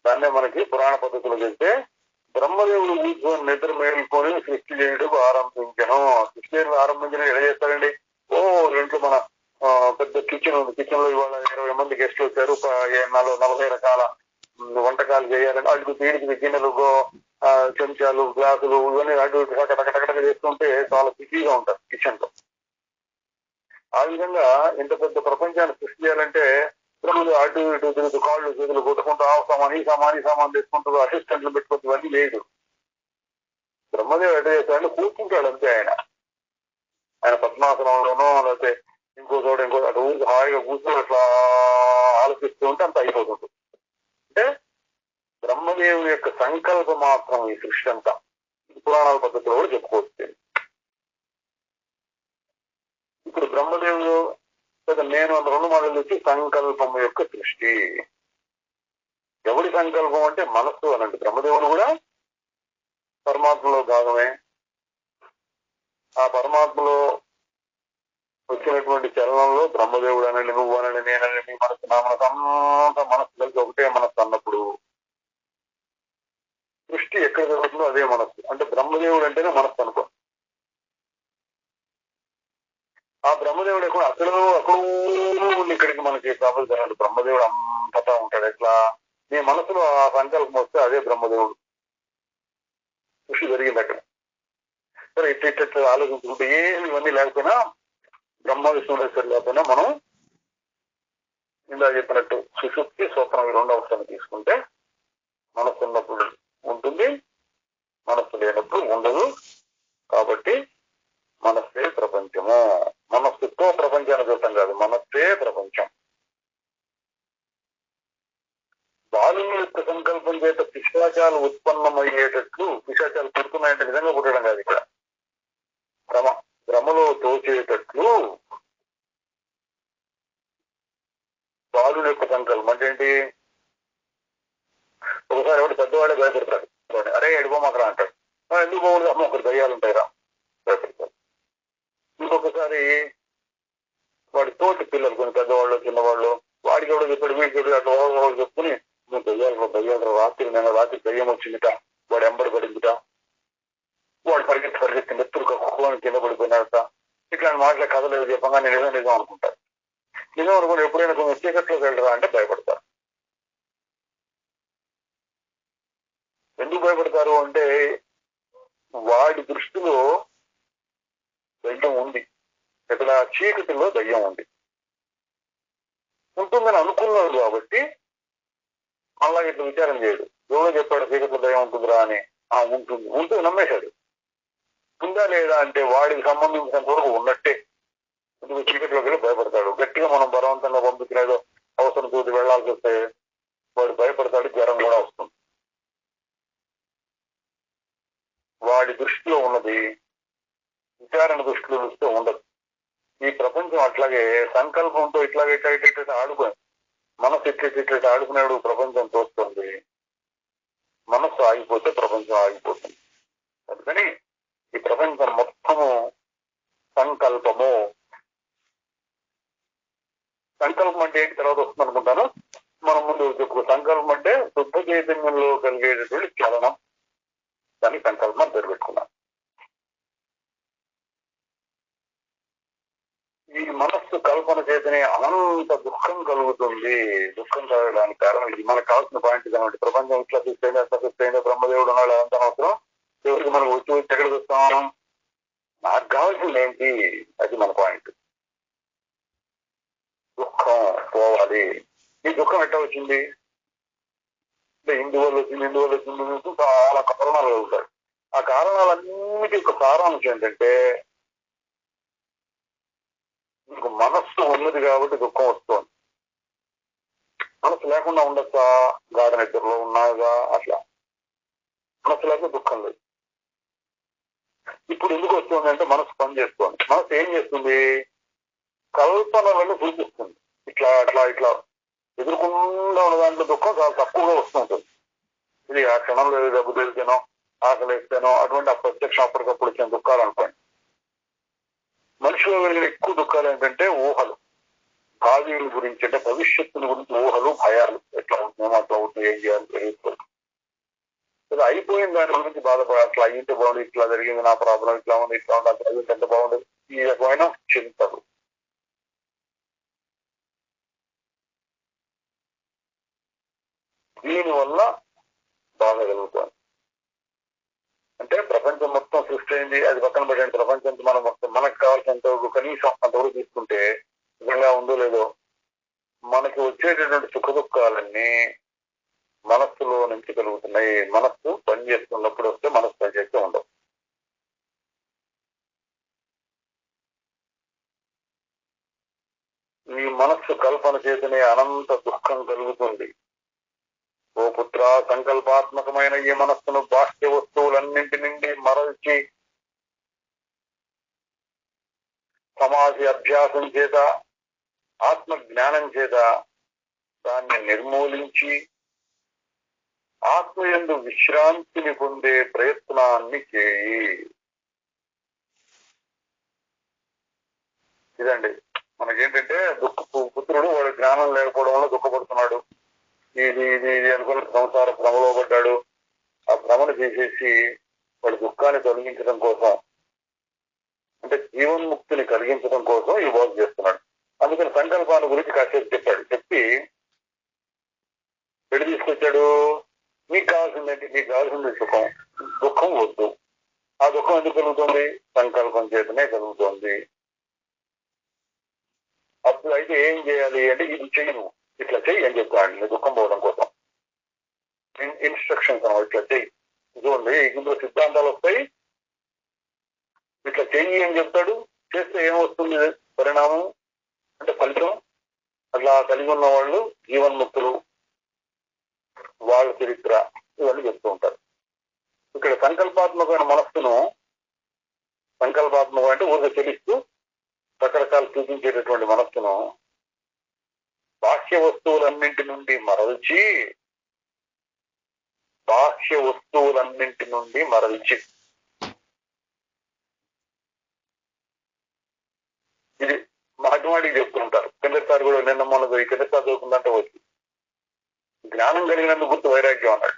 S1: దాన్నే మనకి పురాణ పద్ధతిలో చెప్తే బ్రహ్మదేవుడు కూర్చొని నిద్ర మేలుకొని సృష్టి చేయడం ఆరంభించను. సృష్టి చేయడం ఆరంభించడం ఎలా చేస్తారండి? ఇంట్లో మన పెద్ద కిచెన్ ఉంది, కిచెన్ లో ఇవాళ 20 మంది గెస్ట్లు వచ్చారు, 40 రకాల వంటకాలు చేయాలంటే అడుగు తీడికి గిన్నెలు, చెంచాలు, గ్లాసులు ఇవన్నీ అటు టకటక చేస్తుంటే చాలా బిజీగా ఉంటారు కిచెన్ లో. ఆ విధంగా ఇంత పెద్ద ప్రపంచాన్ని సృష్టి చేయాలంటే బ్రహ్మలు అటు ఇటు తిరుగుతూ కాళ్ళు చేతులు కొట్టుకుంటూ ఆ సామాన్ ఈ సామాన్ తెచ్చుకుంటూ అసిస్టెంట్లు పెట్టుకుంటూ ఇవన్నీ లేదు. బ్రహ్మదేవుడు ఎట చేస్తాడంటే కూర్చుంటాడు అంతే. ఆయన పద్మాసనంలోనో లేకపోతే ఇంకో చోట అటు ఊరికి హాయిగా కూర్చొని అట్లా ఆలోచిస్తూ ఉంటే అంత అయిపోతుంది. అంటే బ్రహ్మదేవుని యొక్క సంకల్పం మాత్రం ఈ సృష్టి అంతా. పురాణాల పద్ధతిలో కూడా చెప్పుకోవచ్చు. ఇప్పుడు బ్రహ్మదేవుడు నేను 2 మాటలు వచ్చి సంకల్పం యొక్క సృష్టి. ఎవడి సంకల్పం అంటే మనస్సు అనండి. బ్రహ్మదేవుడు కూడా పరమాత్మలో భాగమే. ఆ పరమాత్మలో వచ్చినటువంటి చలనంలో బ్రహ్మదేవుడు అనండి, నువ్వు అనండి, నేనండి, నీ మనస్సు నా మనసు అంతా మనస్సు కలిసి ఒకటే మనస్సు అన్నప్పుడు సృష్టి ఎక్కడ జరుగుతుందో అదే మనస్సు. అంటే బ్రహ్మదేవుడు అంటేనే మనస్సు అనుకో. ఆ బ్రహ్మదేవుడు ఎక్కడ అక్కడ ఇక్కడికి మనకి ప్రాబల్యం. బ్రహ్మదేవుడు అంతటా ఉంటాడు. ఎట్లా? నీ మనసులో ఆ సంకల్పం వస్తే అదే బ్రహ్మదేవుడు. సృష్టి జరిగింది అక్కడ. సరే ఇట్లా ఆలోచించుకుంటే ఏమి ఇవన్నీ లేకపోయినా బ్రహ్మ విష్ణువేశ్వరు లేకపోయినా మనం ఇందా చెప్పినట్టు సుషుప్తి స్వప్నం ఈ 2 అవసరాలు తీసుకుంటే మనస్సు ఉన్నప్పుడు ఉంటుంది, మనస్సు లేనప్పుడు ఉండదు. కాబట్టి మనస్సే ప్రపంచము. మనస్సుతో ప్రపంచాన్ని చూడటం కాదు, మనస్సే ప్రపంచం. బాలుని యొక్క సంకల్పం చేత పిశాచాలు ఉత్పన్నమయ్యేటట్లు, పిశాచాలు పుడుతున్నాయంటే నిజంగా పుట్టడం కాదు, ఇక్కడ భ్రమలో తోచేటట్లు బాలుని యొక్క సంకల్పం అంటే ఏంటి? ఒకసారి ఎవరు పెద్దవాడే భయపడతాడు, అరే ఎడిపోమాకరా అంటాడు. ఎందుకు పోకూడదు? అమ్మ ఒకరు దయ్యాలు ఉంటాయిరా, భయపడతారు. ఇంకొకసారి వాడి తోటి పిల్లలు కొన్ని పెద్దవాళ్ళు చిన్నవాళ్ళు వాడికి ఎవడో చెప్పాడు, వీడికి ఎవడు అట్లా వాళ్ళు చెప్పుకుని నువ్వు దయ్యాలు రాత్రి దయ్యం వచ్చిందిట, వాడు ఎంబడి పడిందిట, వాడు పరిగెత్తి నెత్తులు కక్కుని కింద పడిపోయినాడట, ఇట్లాంటి మాటలే కథలేదు చెప్పగా నేను నిజం అనుకుంటాను. నిజం అనుకుని ఎప్పుడైనా కొంచెం చీకట్లోకి వెళ్ళరా అంటే భయపడతారు. ఎందుకు భయపడతారు అంటే వాడి దృష్టిలో దయ్యం ఉంది, ఇక్కడ చీకటిలో దయ్యం ఉంటుందని అనుకున్నాడు. కాబట్టి మళ్ళా ఇట్లా విచారం చేయడు. ఎవరో చెప్పాడు చీకట్లో దయ్యం ఉంటుందిరా అని. ఉంటుంది ఉంటుంది నమ్మేశాడు. ఉందా లేదా అంటే వాడికి సంబంధించినంత వరకు ఉన్నట్టే. ఎందుకు చీకట్లోకి వెళ్ళి భయపడతాడు. గట్టిగా మనం బలవంతంగా పంపించినదో అవసరం చూసి వెళ్లాల్సి వస్తే వాడు భయపడతాడు, జ్వరం కూడా వస్తుంది. వాడి దృష్టిలో ఉన్నది విచారణ దృష్టిలో చూస్తే ఉండదు. ఈ ప్రపంచం అట్లాగే సంకల్పంతో ఇట్లాగే ఇట్లా ఆడుకుని మనసు ఇట్లా ఆడుకునేడు ప్రపంచం తోస్తుంది. మనస్సు ఆగిపోతే ప్రపంచం ఆగిపోతుంది. అందుకని ఈ ప్రపంచం మొత్తము సంకల్పము. సంకల్పం అంటే ఏంటి తర్వాత వస్తుంది అనుకుంటాను. మనం ముందు చెప్పు. సంకల్పం అంటే శుద్ధ చైతన్యంలో కలిగేటటువంటి చలనం. దాన్ని సంకల్పం అని పేరు పెట్టుకున్నాం. ఈ మనస్సు కల్పన చేతనే అనంత దుఃఖం కలుగుతుంది. దుఃఖం కలగడానికి కారణం ఇది. మనకు కావాల్సిన పాయింట్ కాబట్టి ప్రపంచం ఇట్లా చూస్తేనే అట్లా చూస్తేనే బ్రహ్మదేవుడు ఉన్నాడు అంత అవసరం. ఎవరికి మనకు వచ్చి ఎక్కడికి వస్తాం? నాకు కావాల్సింది ఏంటి? అది మన పాయింట్. దుఃఖం పోవాలి. ఈ దుఃఖం ఎట్లా వచ్చింది? ఇందువల్ల వచ్చింది చాలా కారణాలు కలుగుతాయి. ఆ కారణాలన్నిటి యొక్క సారాంశం ఏంటంటే మీకు మనస్సు ఉన్నది కాబట్టి దుఃఖం వస్తుంది. మనస్సు లేకుండా ఉండొచ్చా? గాఢ నిద్రలో ఉన్నాగా అట్లా. మనస్సు లేక దుఃఖం లేదు. ఇప్పుడు ఎందుకు వస్తుంది అంటే మనస్సు పని చేస్తుంది. మనస్సు ఏం చేస్తుంది? కల్పనలను సూచిస్తుంది. ఇట్లా అట్లా ఇట్లా ఎదుర్కొండా ఉన్న దాంట్లో దుఃఖం చాలా తక్కువగా వస్తుంటుంది. ఇది ఆ క్షణంలో డబ్బు తెలిస్తేనో ఆకలి వేస్తేనో అటువంటి అప్రత్యక్షం అప్పటికప్పుడు వచ్చిన దుఃఖాలు అనుకోండి. మనిషిలో కలిగిన ఎక్కువ దుఃఖాలు ఏంటంటే ఊహలు, భావిల గురించి, అంటే భవిష్యత్తుని గురించి ఊహలు, భయాలు. ఎట్లా అవుతుందో అట్లా అవుతుంది, ఏం చేయాలి తెలియదు. అయిపోయిన దాని గురించి బాధపడాలి. అట్లా అయ్యింటే బాగుంది, ఇట్లా జరిగింది, నా ప్రాబ్లం ఇట్లా ఉంది, ఇట్లా ఉంది, అట్లా అయ్యింది ఎంత బాగుండదు. ఈ రకమైన చింతలు. దీనివల్ల బాధ కలుగుతుంది. అంటే ప్రపంచం మొత్తం సృష్టి అయింది, అది పక్కన పెట్టండి. ప్రపంచంతో మనం మొత్తం మనకు కావాల్సినంత కనీసం అంతవరకు తీసుకుంటే నిజంగా ఉందో లేదో మనకి వచ్చేటటువంటి సుఖ దుఃఖాలన్నీ మనస్సులో నుంచి కలుగుతున్నాయి. మనస్సు పనిచేస్తున్నప్పుడు వస్తే మనస్సు పనిచేస్తూ ఉండవు. ఈ మనస్సు కల్పన చేతనే అనంత దుఃఖం కలుగుతుంది. ఓ పుత్ర, సంకల్పాత్మకమైన ఈ మనస్సును బాహ్య వస్తువులన్నింటి నుండి మరల్చి సమాధి అభ్యాసం చేత, ఆత్మ జ్ఞానం చేత దాన్ని నిర్మూలించి ఆత్మయందు విశ్రాంతిని పొందే ప్రయత్నాన్ని చేయి. ఇదండి మనకేంటంటే పుత్రుడు వాడు జ్ఞానం లేకపోవడం వల్ల దుఃఖపడుతున్నాడు. ఇది ఇది ఇది అనుకున్న సంసార భ్రమలో పడ్డాడు. ఆ భ్రమను చేసేసి వాడి దుఃఖాన్ని తొలగించడం కోసం, అంటే జీవన్ముక్తిని కలిగించడం కోసం ఈ వర్క్ చేస్తున్నాడు. అందుకని సంకల్పాన్ని గురించి కాసేపు చెప్పాడు. చెప్పి ఎటు తీసుకొచ్చాడు? మీకు కావాల్సిందేంటి? మీకు కావాల్సింది సుఖం, దుఃఖం వద్దు. ఆ దుఃఖం ఎందుకు కలుగుతుంది? సంకల్పం చేతనే కలుగుతుంది. అప్పుడు అయితే ఏం చేయాలి అంటే ఇది చెయ్యి, ఇట్లా చెయ్యి అని చెప్తాడు దుఃఖం పోవడం కోసం. ఇన్స్ట్రక్షన్స్ అన్నమాట. ఇట్లా చెయ్యి. చూడండి ఇందులో సిద్ధాంతాలు వస్తాయి. ఇట్లా చెయ్యి అని చెప్తాడు. చేస్తే ఏమొస్తుంది పరిణామం అంటే ఫలితం? అట్లా కలిగి ఉన్న వాళ్ళు జీవన్ముక్తులు, వాళ్ళ చరిత్ర ఇవన్నీ చెప్తూ ఉంటారు. ఇక్కడ సంకల్పాత్మకమైన మనస్సును, సంకల్పాత్మకం అంటే ఊరిక చెలిస్తూ రకరకాలు చూపించేటటువంటి మనస్సును బాహ్య వస్తువులన్నింటి నుండి మరల్చి, బాహ్య వస్తువులన్నింటి నుండి మరల్చి, ఇది మాటిమాటికి చెప్తూ ఉంటారు. కిందసారి కూడా నిన్న మొన్న కిందసారి చదువుకుందంటే వచ్చి జ్ఞానం కలిగినందుకు గుర్తు వైరాగ్యం అన్నాడు.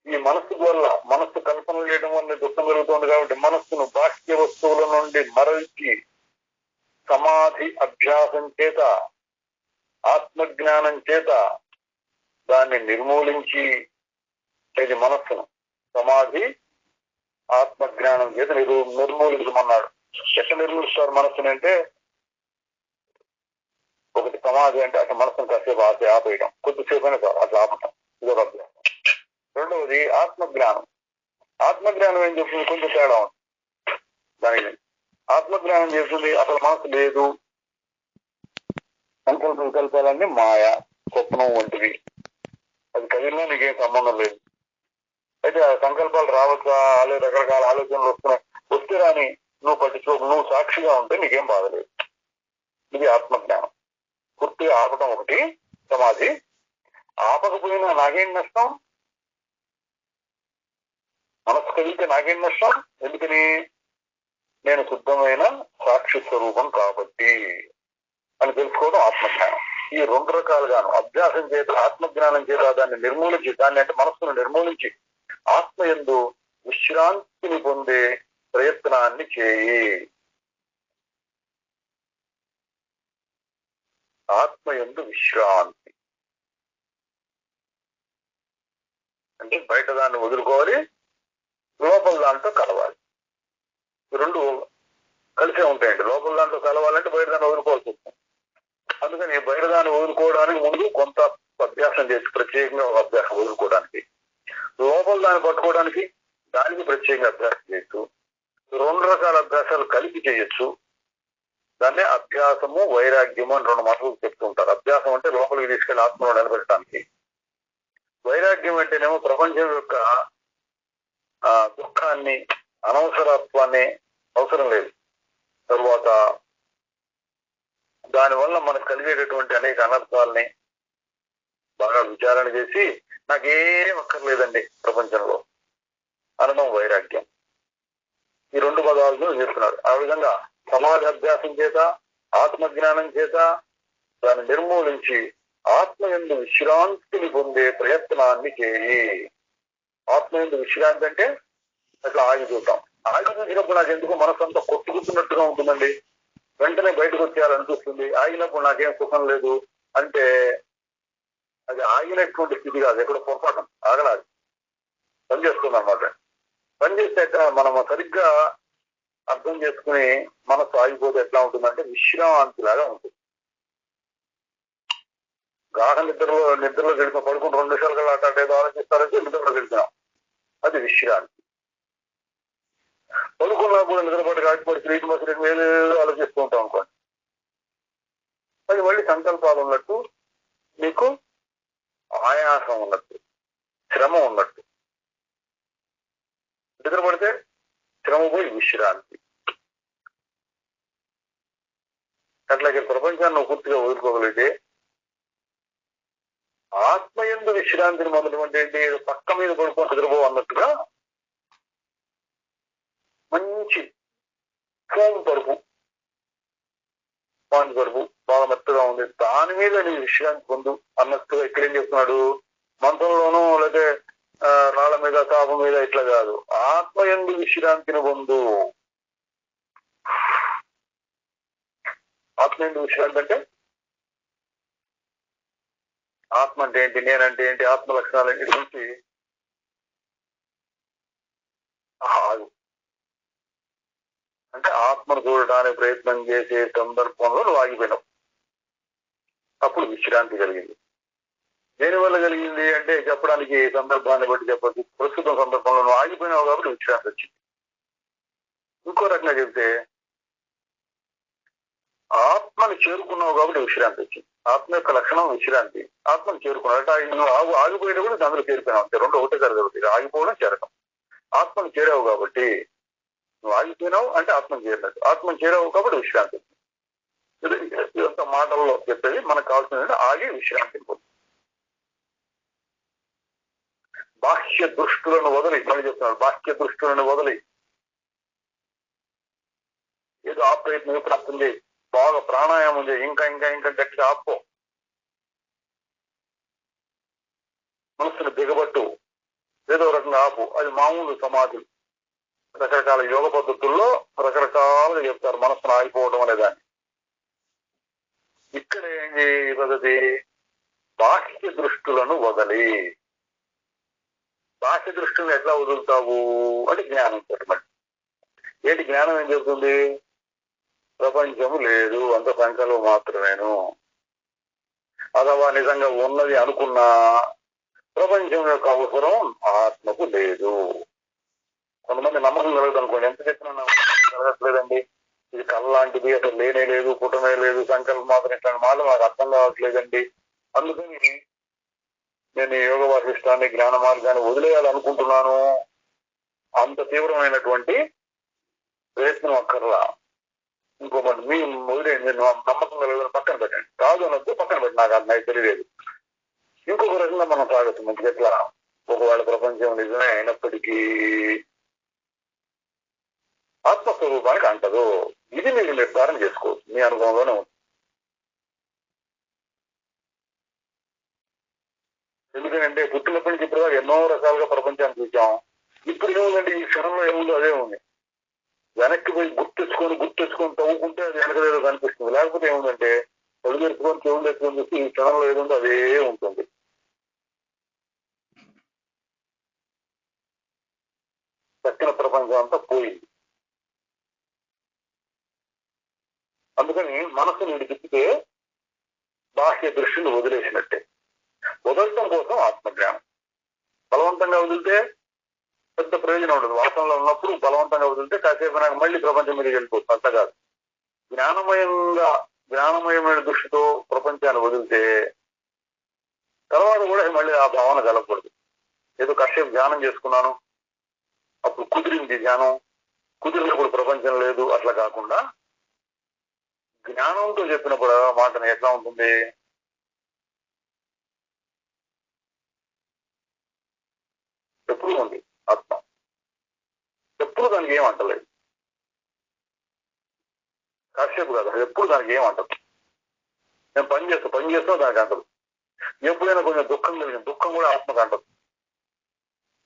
S1: ఈ మనస్సు వల్ల, మనస్సు కల్పన చేయడం వల్ల దుఃఖం కలుగుతుంది. కాబట్టి మనస్సును బాహ్య వస్తువుల నుండి మరల్చి సమాధి అభ్యాసం చేత, ఆత్మజ్ఞానం చేత దాన్ని నిర్మూలించి, ఇది మనస్సును సమాధి ఆత్మజ్ఞానం చేత నిర్మూలించమన్నాడు. ఎట్లా నిర్మూలిస్తారు మనస్సుని అంటే ఒకటి సమాధి అంటే అటు మనసును కాసేపు ఆపేయడం, కొద్దిసేపు అయినా అట్లా ఆపటం, ఇదొక అభ్యాసం. రెండవది ఆత్మజ్ఞానం. ఆత్మజ్ఞానం ఏం చెప్తుంది? కొంచెం తేడా ఉంది దానికి. ఆత్మజ్ఞానం చేస్తుంది అసలు మనసు లేదు, సంకల్ప వికల్పాలన్నీ మాయ, స్వప్నం వంటివి, అది కదిలినా నీకేం సంబంధం లేదు. అయితే ఆ సంకల్పాలు రావచ్చా, రకరకాల ఆలోచనలు వస్తే రాని నువ్వు పట్టించుకో, నువ్వు సాక్షిగా ఉంటే నీకేం బాధలేదు. ఇది ఆత్మజ్ఞానం. పూర్తిగా ఆపటం ఒకటి సమాధి. ఆపకపోయినా నాకేం నష్టం? మనసు కదిలితే నాకేం నష్టం? ఎందుకని? నేను శుద్ధమైన సాక్షి స్వరూపం కాబట్టి అని తెలుసుకోవడం ఆత్మజ్ఞానం. ఈ రెండు రకాలుగాను అభ్యాసం చేత, ఆత్మజ్ఞానం చేత దాన్ని నిర్మూలించి, దాన్ని అంటే మనస్సును నిర్మూలించి ఆత్మయందు విశ్రాంతిని పొందే ప్రయత్నాన్ని చేయి. ఆత్మయందు విశ్రాంతి అంటే బయట దాన్ని వదులుకోవాలి, లోపల దాంట్లో కలవాలి. రెండు కలిసే ఉంటాయండి. లోపల దాంట్లో కలవాలంటే బయట దాన్ని వదులుకోవాల్సి వస్తుంది. అందుకని బయట దాన్ని వదులుకోవడానికి ముందు కొంత అభ్యాసం చేసి, ప్రత్యేకంగా ఒక అభ్యాసం వదులుకోవడానికి, లోపల దాన్ని పట్టుకోవడానికి దానికి ప్రత్యేకంగా అభ్యాసం చేయొచ్చు. రెండు రకాల అభ్యాసాలు కలిపి చేయొచ్చు. దాన్నే అభ్యాసము, వైరాగ్యము అని రెండు మాటలు చెప్తూ ఉంటారు. అభ్యాసం అంటే లోపలికి తీసుకెళ్లి ఆత్మలో నిలబెట్టడానికి, వైరాగ్యం అంటేనేమో ప్రపంచం యొక్క దుఃఖాన్ని, అనవసరత్వాన్ని, అవసరం లేదు, తరువాత దానివల్ల మనకు కలిగేటటువంటి అనేక అనర్థాలని బాగా విచారణ చేసి నాకేం అక్కర్లేదండి ప్రపంచంలో అనడం వైరాగ్యం. ఈ రెండు పదాలను చేస్తున్నారు. ఆ విధంగా సమాధి అభ్యాసం చేత, ఆత్మజ్ఞానం చేత దాన్ని నిర్మూలించి ఆత్మయందు విశ్రాంతిని పొందే ప్రయత్నాన్ని చేయి. ఆత్మయందు విశ్రాంతి అంటే అట్లా ఆగి చూద్దాం. ఆగి చూసినప్పుడు నాకు ఎందుకు మనసంతా కొట్టుకుతున్నట్టుగా ఉంటుందండి, వెంటనే బయటకు వచ్చేయాలనిపిస్తుంది. ఆగినప్పుడు నాకేం సుఖం లేదు అంటే అది ఆగినటువంటి స్థితి కాదు, ఎక్కడ పొరపాటు, ఆగలాది పనిచేస్తుంది అన్నమాట. పనిచేసాక మనం సరిగ్గా అర్థం చేసుకుని మనసు ఆగిపోతే ఎట్లా ఉంటుందంటే విశ్రాంతి లాగా ఉంటుంది. గాఢ నిద్రలో గడిపిన పడుకుని 2 నిమిషాలు కల్లా అట్లా ఏదో ఆలోచిస్తారంటే నిద్రలో గడిపినాం, అది విశ్రాంతి. పడుకున్నా కూడా నిద్రపడి కాకపోతే స్త్రీకి మసరికి వేలు ఆలోచిస్తూ ఉంటాం అనుకోండి, అది మళ్ళీ సంకల్పాలు ఉన్నట్టు, మీకు ఆయాసం ఉన్నట్టు, శ్రమ ఉన్నట్టు. నిద్రపడితే శ్రమ పోయి విశ్రాంతి. అట్లాగే ప్రపంచాన్ని పూర్తిగా వదులుకోగలిగితే ఆత్మయందు విశ్రాంతిని మొదలు అంటే ఏంటి? పక్క మీద పడుకొని నిద్రపో అన్నట్టుగా మంచి ఫోన్ పరుపు, స్పాంజ్ పరుపు బాగా మెత్తగా ఉంది, దాని మీద నీ విశ్రాంతి పొందు అన్నట్టుగా ఇక్కడ ఏం చెప్తున్నాడు? మంచంలోనూ లేదా రాళ్ళ మీద, తాప మీద ఇట్లా కాదు, ఆత్మయందు విశ్రాంతిని పొందు. ఆత్మయందు విశ్రాంతి అంటే ఆత్మ అంటే ఏంటి, నేనంటే ఏంటి, ఆత్మ లక్షణాలు ఏంటి గురించి ఆగు. అంటే ఆత్మను చూడడానికి ప్రయత్నం చేసే సందర్భంలో నువ్వు ఆగిపోయినావు, అప్పుడు విశ్రాంతి కలిగింది. దేనివల్ల కలిగింది అంటే చెప్పడానికి సందర్భాన్ని బట్టి చెప్పచ్చు. ప్రస్తుతం సందర్భంలో నువ్వు ఆగిపోయినావు కాబట్టి విశ్రాంతి వచ్చింది. ఇంకో రకంగా చెప్తే ఆత్మని చేరుకున్నావు కాబట్టి విశ్రాంతి వచ్చింది. ఆత్మ యొక్క లక్షణం విశ్రాంతి. ఆత్మను చేరుకున్నావు అంటే నువ్వు ఆగిపోయినప్పుడు అందులో చేరిపోయినావు అంతే. రెండు ఒకటే జరగదు, ఆగిపోవడం చేరడం. ఆత్మను చేరావు కాబట్టి నువ్వు ఆగిపోయినావు అంటే ఆత్మను చేరినట్టు. ఆత్మను చేరావు కాబట్టి విశ్రాంతి. ఇదంతా మాటల్లో చెప్పేది. మనకు కావాల్సింది ఆగి విశ్రాంతిని పొంది, బాహ్య దృష్టులను వదిలి, మళ్ళీ చెప్తున్నాడు, బాహ్య దృష్టులను వదిలి ఏదో ఆ ప్రయత్నం ఎప్పుడు బాగా ప్రాణాయామం చేయి, ఇంకా ఇంకా ఇంకా గట్టిగా ఆపో, మనసును దిగబట్టు, ఏదో రకంగా ఆపు. అది మామూలు సమాధి. రకరకాల యోగ పద్ధతుల్లో రకరకాలుగా చెప్తారు మనసును ఆగిపోవడం అనే దాన్ని. ఇక్కడ ఏంటి పద్ధతి? బాహ్య దృష్టులను వదలి. బాహ్య దృష్టిని ఎట్లా వదులుతావు అంటే జ్ఞానం చెప్పమండి. ఏంటి జ్ఞానం ఏం చెబుతుంది? ప్రపంచము లేదు, అంత సంకల్పం మాత్రమేను. అథవా నిజంగా ఉన్నది అనుకున్నా ప్రపంచం యొక్క అవసరం ఆత్మకు లేదు. కొంతమంది నమ్మకం కలగదు అనుకోండి, ఎంత చెప్పినా కలగట్లేదండి, ఇది కళ లాంటిది, అసలు లేనే లేదు, పుట్టమే లేదు, సంకల్పం మాత్రం ఇట్లాంటి మాట నాకు అర్థం కావట్లేదండి. అందుకని నేను ఈ యోగ వాసిష్టాన్ని, జ్ఞాన మార్గాన్ని వదిలేయాలనుకుంటున్నాను. అంత తీవ్రమైనటువంటి ప్రయత్నం అక్కర్లా. ఇంకొకటి మీ వదిలేయండి, నమ్మకం కలగదని పక్కన పెట్టండి, కాదు అన్నట్టు పక్కన పెట్టి నాకు అది నాకు తెలియలేదు. ఇంకొక రకంగా మనం సాగచ్చు మంచిగా. ఎట్లా? ఒకవేళ ప్రపంచం నిజమే అయినప్పటికీ ఆత్మస్వరూపానికి అంటదు. ఇది మీరు నిర్ధారణ చేసుకోవచ్చు, మీ అనుభవంలోనే ఉంది. ఎందుకంటే పుట్టినప్పటి నుంచి ఇప్పుడు ఎన్నో రకాలుగా ప్రపంచాన్ని చూసాం. ఇప్పుడు ఏముందండి, ఈ క్షణంలో ఏముందో అదే ఉంది. వెనక్కి పోయి గుర్తెచ్చుకొని తవ్వుకుంటే అది వెనకలేదో కనిపిస్తుంది. లేకపోతే ఏముందంటే కళ్ళు తెరుచుకొని చెవులు తెచ్చుకొని చూస్తే ఈ క్షణంలో ఏముందో అదే ఉంటుంది. దక్షిణ ప్రపంచం అంతా పోయింది. అందుకని మనసుని విడిచిపితే బాహ్య దృష్టిని వదిలేసినట్టే. వదలటం కోసం ఆత్మజ్ఞానం. బలవంతంగా వదిలితే పెద్ద ప్రయోజనం ఉండదు. వాసనలో ఉన్నప్పుడు బలవంతంగా వదిలితే కాసేపు నాకు మళ్ళీ ప్రపంచం మీద వెళ్ళిపోతుంది. అంత కాదు, జ్ఞానమయమైన దృష్టితో ప్రపంచాన్ని వదిలితే తర్వాత కూడా మళ్ళీ ఆ భావన కలగకూడదు. ఏదో కాసేపు ధ్యానం చేసుకున్నాను, అప్పుడు కుదిరింది ధ్యానం, కుదిరినప్పుడు ప్రపంచం లేదు, అట్లా కాకుండా జ్ఞానంతో చెప్పినప్పుడు మాటను ఎట్లా ఉంటుంది, ఎప్పుడు ఉంది ఆత్మ, ఎప్పుడు దానికి ఏం అంటలేదు. కాసేపు కాదు, ఎప్పుడు దానికి ఏం అంటదు. నేను పని చేస్తా దానికి అంటదు. ఎప్పుడైనా కొంచెం దుఃఖం కలిగింది, దుఃఖం కూడా ఆత్మకు అంటదు.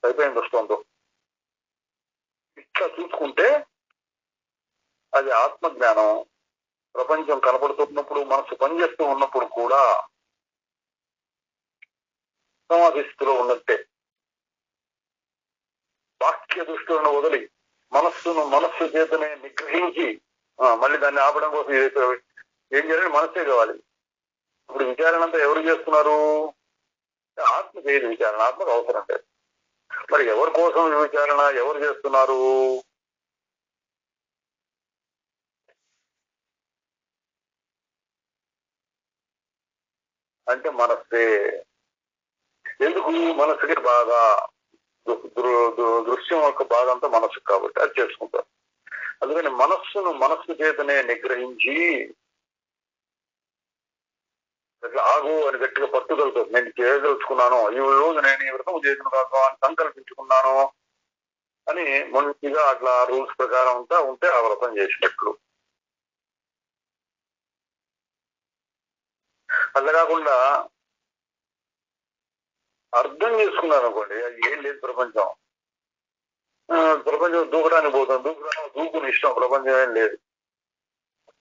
S1: అయిపోయిన దృష్టంతో ఇట్లా చూసుకుంటే అది ఆత్మజ్ఞానం. ప్రపంచం కనపడుతున్నప్పుడు, మనసు పనిచేస్తూ ఉన్నప్పుడు కూడా సమాధి స్థితిలో ఉన్నట్టే. వాక్య దృష్టిలను వదిలి మనస్సు చేతనే నిగ్రహించి మళ్ళీ దాన్ని ఆపడం కోసం ఏం చేయాలని మనస్సే కావాలి. ఇప్పుడు విచారణ అంతా ఎవరు చేస్తున్నారు? ఆత్మ చేయదు విచారణ, ఆత్మకు అవసరం లేదు. మరి ఎవరి కోసం విచారణ ఎవరు చేస్తున్నారు? అంటే మనస్సే. ఎందుకు? మనస్సుకి బాధ, దృశ్యం యొక్క బాధ అంతా మనస్సు కాబట్టి అది చేసుకుంటారు. అందుకని మనస్సు చేతనే నిగ్రహించి ఆగు అని గట్టిగా పట్టుదలతో నేను చేయదలుచుకున్నాను, ఈ రోజు నేను ఈ వ్రతం చేసిన కాక అని సంకల్పించుకున్నాను అని మంచిగా అట్లా రూల్స్ ప్రకారం ఉంటే ఆ వ్రతం చేసినట్లు. అట్లా కాకుండా అర్థం చేసుకున్నారు అనుకోండి, అది ఏం లేదు ప్రపంచం దూకడానికి పోతాం, దూకుని ఇష్టం, ప్రపంచం ఏం లేదు.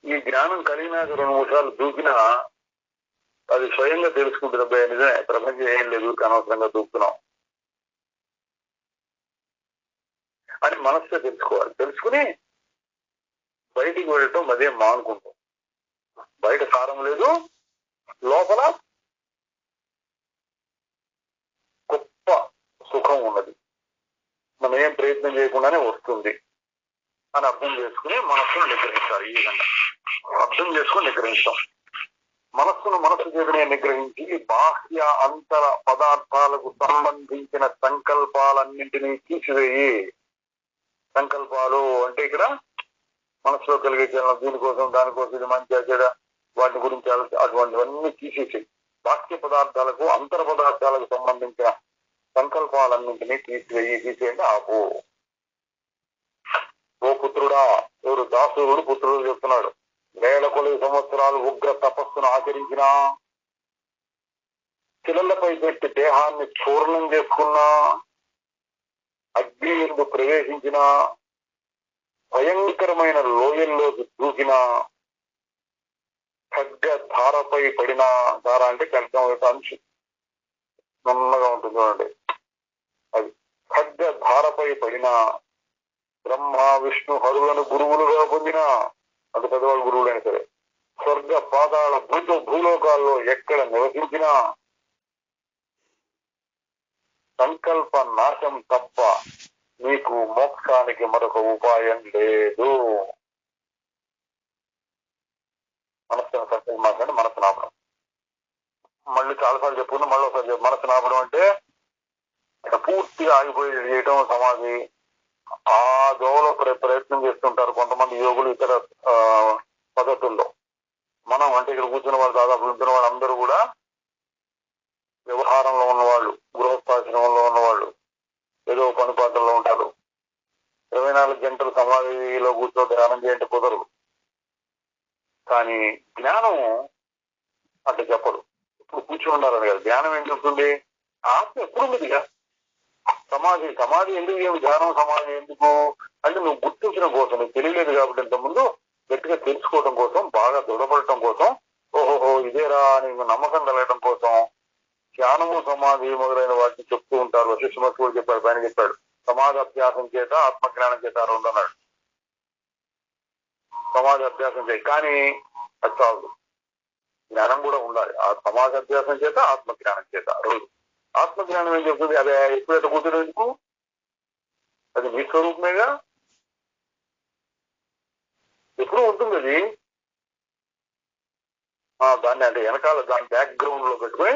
S1: ఈ జ్ఞానం కలిగినాక 2-3 సార్లు దూకినా అది స్వయంగా తెలుసుకుంటుంది, నిజమే ప్రపంచం ఏం లేదు, అనవసరంగా దూకుతున్నాం అని మనసులో తెలుసుకోవాలి. తెలుసుకుని బయటికి వెళ్ళటం అదే మానుకుంటాం. బయట సారం లేదు, లోపల గొప్ప సుఖం ఉన్నది, మనం ఏం ప్రయత్నం చేయకుండానే వస్తుంది అని అర్థం చేసుకుని మనస్సును నిగ్రహించాలి. ఈ విధంగా అర్థం చేసుకుని నిగ్రహించాం. మనస్సు చేతనే నిగ్రహించి బాహ్య అంతర పదార్థాలకు సంబంధించిన సంకల్పాలన్నింటినీ తీసివేయి. సంకల్పాలు అంటే ఇక్కడ మనసులో కలిగే దీనికోసం దానికోసం, ఇది మంచిగా చెడ, వాటి గురించి అటువంటివన్నీ తీసేసి బాహ్య పదార్థాలకు అంతర పదార్థాలకు సంబంధించిన సంకల్పాలన్నింటినీ తీసేయండి, ఆపు. ఓ పుత్రుడా, ఎవరు దాసుడు పుత్రుడు చెప్తున్నాడు, వేల కొలది సంవత్సరాలు ఉగ్ర తపస్సును ఆచరించినా, శిలలపై పెట్టి దేహాన్ని చూర్ణం చేసుకున్నా, అగ్ని ఎందు ప్రవేశించిన, భయంకరమైన లోయల్లోకి దూకిన, ఖడ్గ ధారపై పడిన, ధార అంటే ఖడ్గం యొక్క అంచు నున్నగా ఉంటుంది చూడండి, అది ఖడ్గ ధారపై పడిన, బ్రహ్మ విష్ణు హరులను గురువులుగా పొందిన, అంత పెద్దవాళ్ళు గురువులైనా సరే, స్వర్గ పాతాళ భూలోకాల్లో ఎక్కడ నివసించినా సంకల్ప నాశం తప్ప మీకు మోక్షానికి మరొక ఉపాయం లేదు. మనస్సును సంకల్పం మాట్లాడి మనస్సు నాపడం. మళ్ళీ చాలాసార్లు చెప్పుకున్నాం, మళ్ళీ ఒకసారి మనస్సు నాపడం అంటే పూర్తిగా ఆగిపోయి చేయటం సమాధి. ఆ దోవలో ప్రయత్నం చేస్తుంటారు కొంతమంది యోగులు ఇతర పద్ధతుల్లో. మనం అంటే ఇక్కడ కూర్చున్న వాళ్ళు, దాదాపు కూర్చున్న వాళ్ళు అందరూ కూడా వ్యవహారంలో ఉన్నవాళ్ళు, గృహస్థాశ్రమంలో ఉన్నవాళ్ళు, ఏదో పనిపాట్లలో ఉంటారు. 24 గంటలు సమాధిలో కూర్చో ధ్యానం చేయంటే కుదరదు. కానీ జ్ఞానం అంటే చెప్పడు, ఇప్పుడు కూర్చొని ఉండాలని కదా. ధ్యానం ఏం చెప్తుంది? ఆత్మ ఎప్పుడు ఉందిగా. సమాధి ఎందుకు ఏమి ధ్యానం సమాధి ఎందుకు అంటే నువ్వు గుర్తించడం కోసం, నీకు తెలియలేదు కాబట్టి ఇంతకుముందు గట్టిగా తెలుసుకోవడం కోసం, బాగా దృఢపడటం కోసం, ఓహోహో ఇదేరా నీకు నమ్మకం కలగడం కోసం ధ్యానము సమాధి మొదలైన వాటిని చెప్తూ ఉంటారు. వశిష్ఠ మహర్షి కూడా చెప్పాడు, పైన చెప్పాడు, సమాధి అభ్యాసం చేత ఆత్మజ్ఞానం చేత రెండు అన్నాడు. సమాధి అభ్యాసం చేయి, కానీ అది చాలు, జ్ఞానం కూడా ఉండాలి. ఆ సమాధి అభ్యాసం చేత ఆత్మజ్ఞానం చేత రెండు. ఆత్మజ్ఞానం ఏం చెప్తుంది? అదే ఎప్పుడైతే కూర్చునేందుకు అది మీ స్వరూపమేగా, ఎప్పుడు ఉంటుంది అది. దాన్ని అంటే వెనకాల దాని బ్యాక్గ్రౌండ్ లో పెట్టుకుని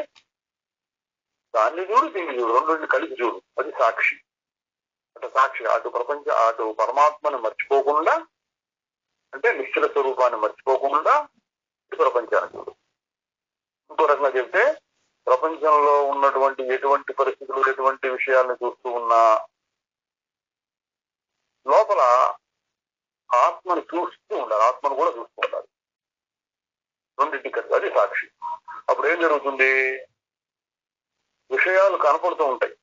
S1: దాన్ని చూడు, దీన్ని చూడు, రెండు కలిపి చూడు, అది సాక్షి. అంటే సాక్షి అటు అటు పరమాత్మని మర్చిపోకుండా, అంటే నిశ్చల స్వరూపాన్ని మర్చిపోకుండా ఇటు ప్రపంచాన్ని చూడు. ఇంకో రకంగా చెప్తే ప్రపంచంలో ఉన్నటువంటి ఎటువంటి పరిస్థితులు, ఎటువంటి విషయాలను చూస్తూ ఉన్నా లోపల ఆత్మను చూస్తూ ఉండాలి, ఆత్మను కూడా చూస్తూ ఉండాలి. రెండింటి కలిపి అది సాక్షి. అప్పుడు ఏం జరుగుతుంది? విషయాలు కనపడుతూ ఉంటాయి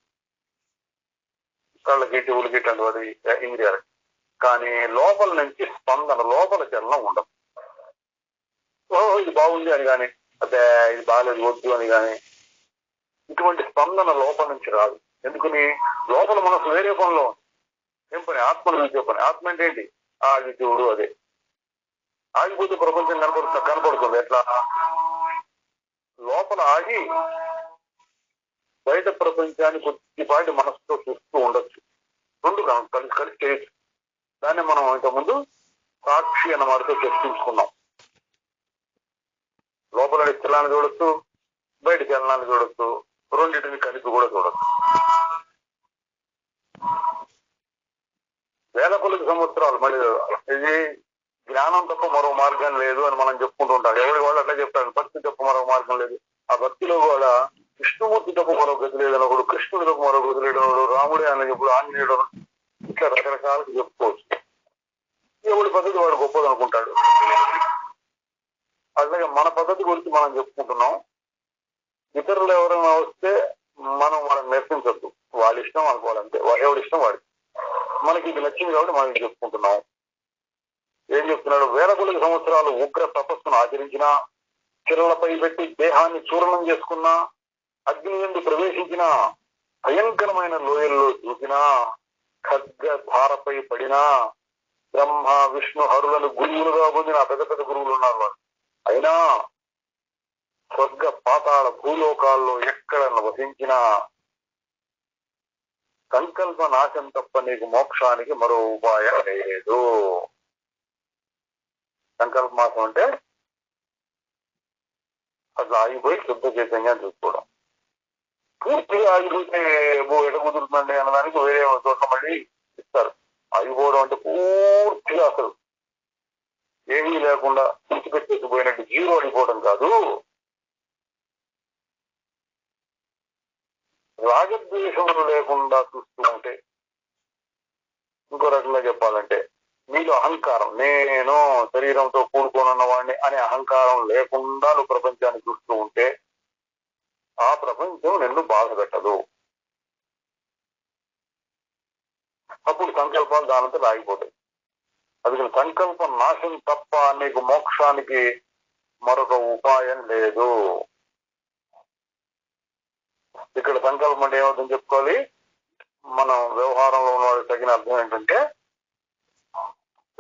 S1: కళ్ళకి, చెవులకి, ఇట్లాంటి ఇంద్రియాలకి, కానీ లోపల నుంచి స్పందన, లోపల చలనం ఉండదు. ఇది బాగుంది అని కానీ, అదే ఇది బాగాలేదు వద్దు అని కానీ ఇటువంటి స్పందన లోపల నుంచి రాదు. ఎందుకని? లోపల మనసు వేరే పనిలో ఉంది. ఏం పని? ఆత్మను చూసే పని. ఆత్మ అంటే ఏంటి? ఆగి చూడు, అదే. ఆగిపోతే ప్రపంచం కనపడుతుంది. ఎట్లా? లోపల ఆగి బయట ప్రపంచాన్ని కొద్దిపాటి మనసుతో చూస్తూ ఉండొచ్చు. రెండు కలిసి చేయొచ్చు. దాన్ని మనం ఇంతకుముందు సాక్షి అన్న మాటతో చర్చించుకున్నాం. లోపల చలనాన్ని చూడొచ్చు, బయట చలనాన్ని చూడొచ్చు, రెండింటిని కలిపి కూడా చూడొచ్చు. వేల కొలది సంవత్సరాలు మళ్ళీ ఇది జ్ఞానం తప్ప మరో మార్గం లేదు అని మనం చెప్పుకుంటూ ఉంటాం. ఎవరి వాళ్ళు అట్లా చెప్తాడు, భక్తి తప్ప మరో మార్గం లేదు. ఆ భక్తిలో కూడా విష్ణుమూర్తి తప్ప మరో గతి లేదని ఒకడు, కృష్ణుడి తప్ప మరో గతి లేడనడు, రాముడే అని ఇప్పుడు ఆంజనేయుడు, ఇట్లా రకరకాలుగా చెప్పుకోవచ్చు. ఎవడి పద్ధతి వాడు గొప్పది అనుకుంటాడు. అలాగే మన పద్ధతి గురించి మనం చెప్పుకుంటున్నాం. ఇతరులు ఎవరైనా వస్తే మనం వాళ్ళని నేర్పించద్దు, వాళ్ళ ఇష్టం అనుకోవాలంటే, ఎవడి ఇష్టం వాడికి. మనకి ఇది నచ్చింది కాబట్టి మనం ఇది చెప్పుకుంటున్నాం. ఏం చెప్తున్నాడు? వేల కొలది సంవత్సరాలు ఉగ్ర తపస్సును ఆచరించినా, చిరలపై పెట్టి దేహాన్ని చూర్ణం చేసుకున్నా, అగ్ని ఎందు ప్రవేశించినా, భయంకరమైన లోయల్లో దూకినా, ఖడ్గ ధారపై పడినా, బ్రహ్మ విష్ణు హరులను గురువులుగా పొందిన పెద్ద పెద్ద గురువులు ఉన్నారు వాళ్ళు. అయినా స్వర్గ పాతాళ భూలోకాల్లో ఎక్కడ వసించినా సంకల్ప నాశం తప్ప నీకు మోక్షానికి మరో ఉపాయం లేదు. సంకల్ప నాశం అంటే అట్లా ఆగిపోయి శుద్ధ చైతన్యం చూసుకోవడం. పూర్తిగా ఆగిపోతే ఎట కుదురుతుందండి అన్నదానికి వేరే చోట్ల మళ్ళీ ఇస్తారు. ఆగిపోవడం అంటే పూర్తిగా అసలు ఏమీ లేకుండా పూర్తిపెట్టేసిపోయినట్టు జీరో అయిపోవడం కాదు. రాగద్వేషములు లేకుండా చూస్తూ ఉంటే, ఇంకో రకంగా చెప్పాలంటే నీలో అహంకారం, నేను శరీరంతో కూడుకోనున్న వాడిని అనే అహంకారం లేకుండా నువ్వు ప్రపంచాన్ని చూస్తూ ఉంటే ఆ ప్రపంచం నిన్ను బాధ పెట్టదు. అప్పుడు సంకల్పాలు దానంతా ఆగిపోతాయి. అందుకని సంకల్పం నాశం తప్ప నీకు మోక్షానికి మరొక ఉపాయం లేదు. ఇక్కడ సంకల్పం అంటే ఏమవుతుందని చెప్పుకోవాలి. మనం వ్యవహారంలో ఉన్న వాళ్ళకి తగిన అర్థం ఏంటంటే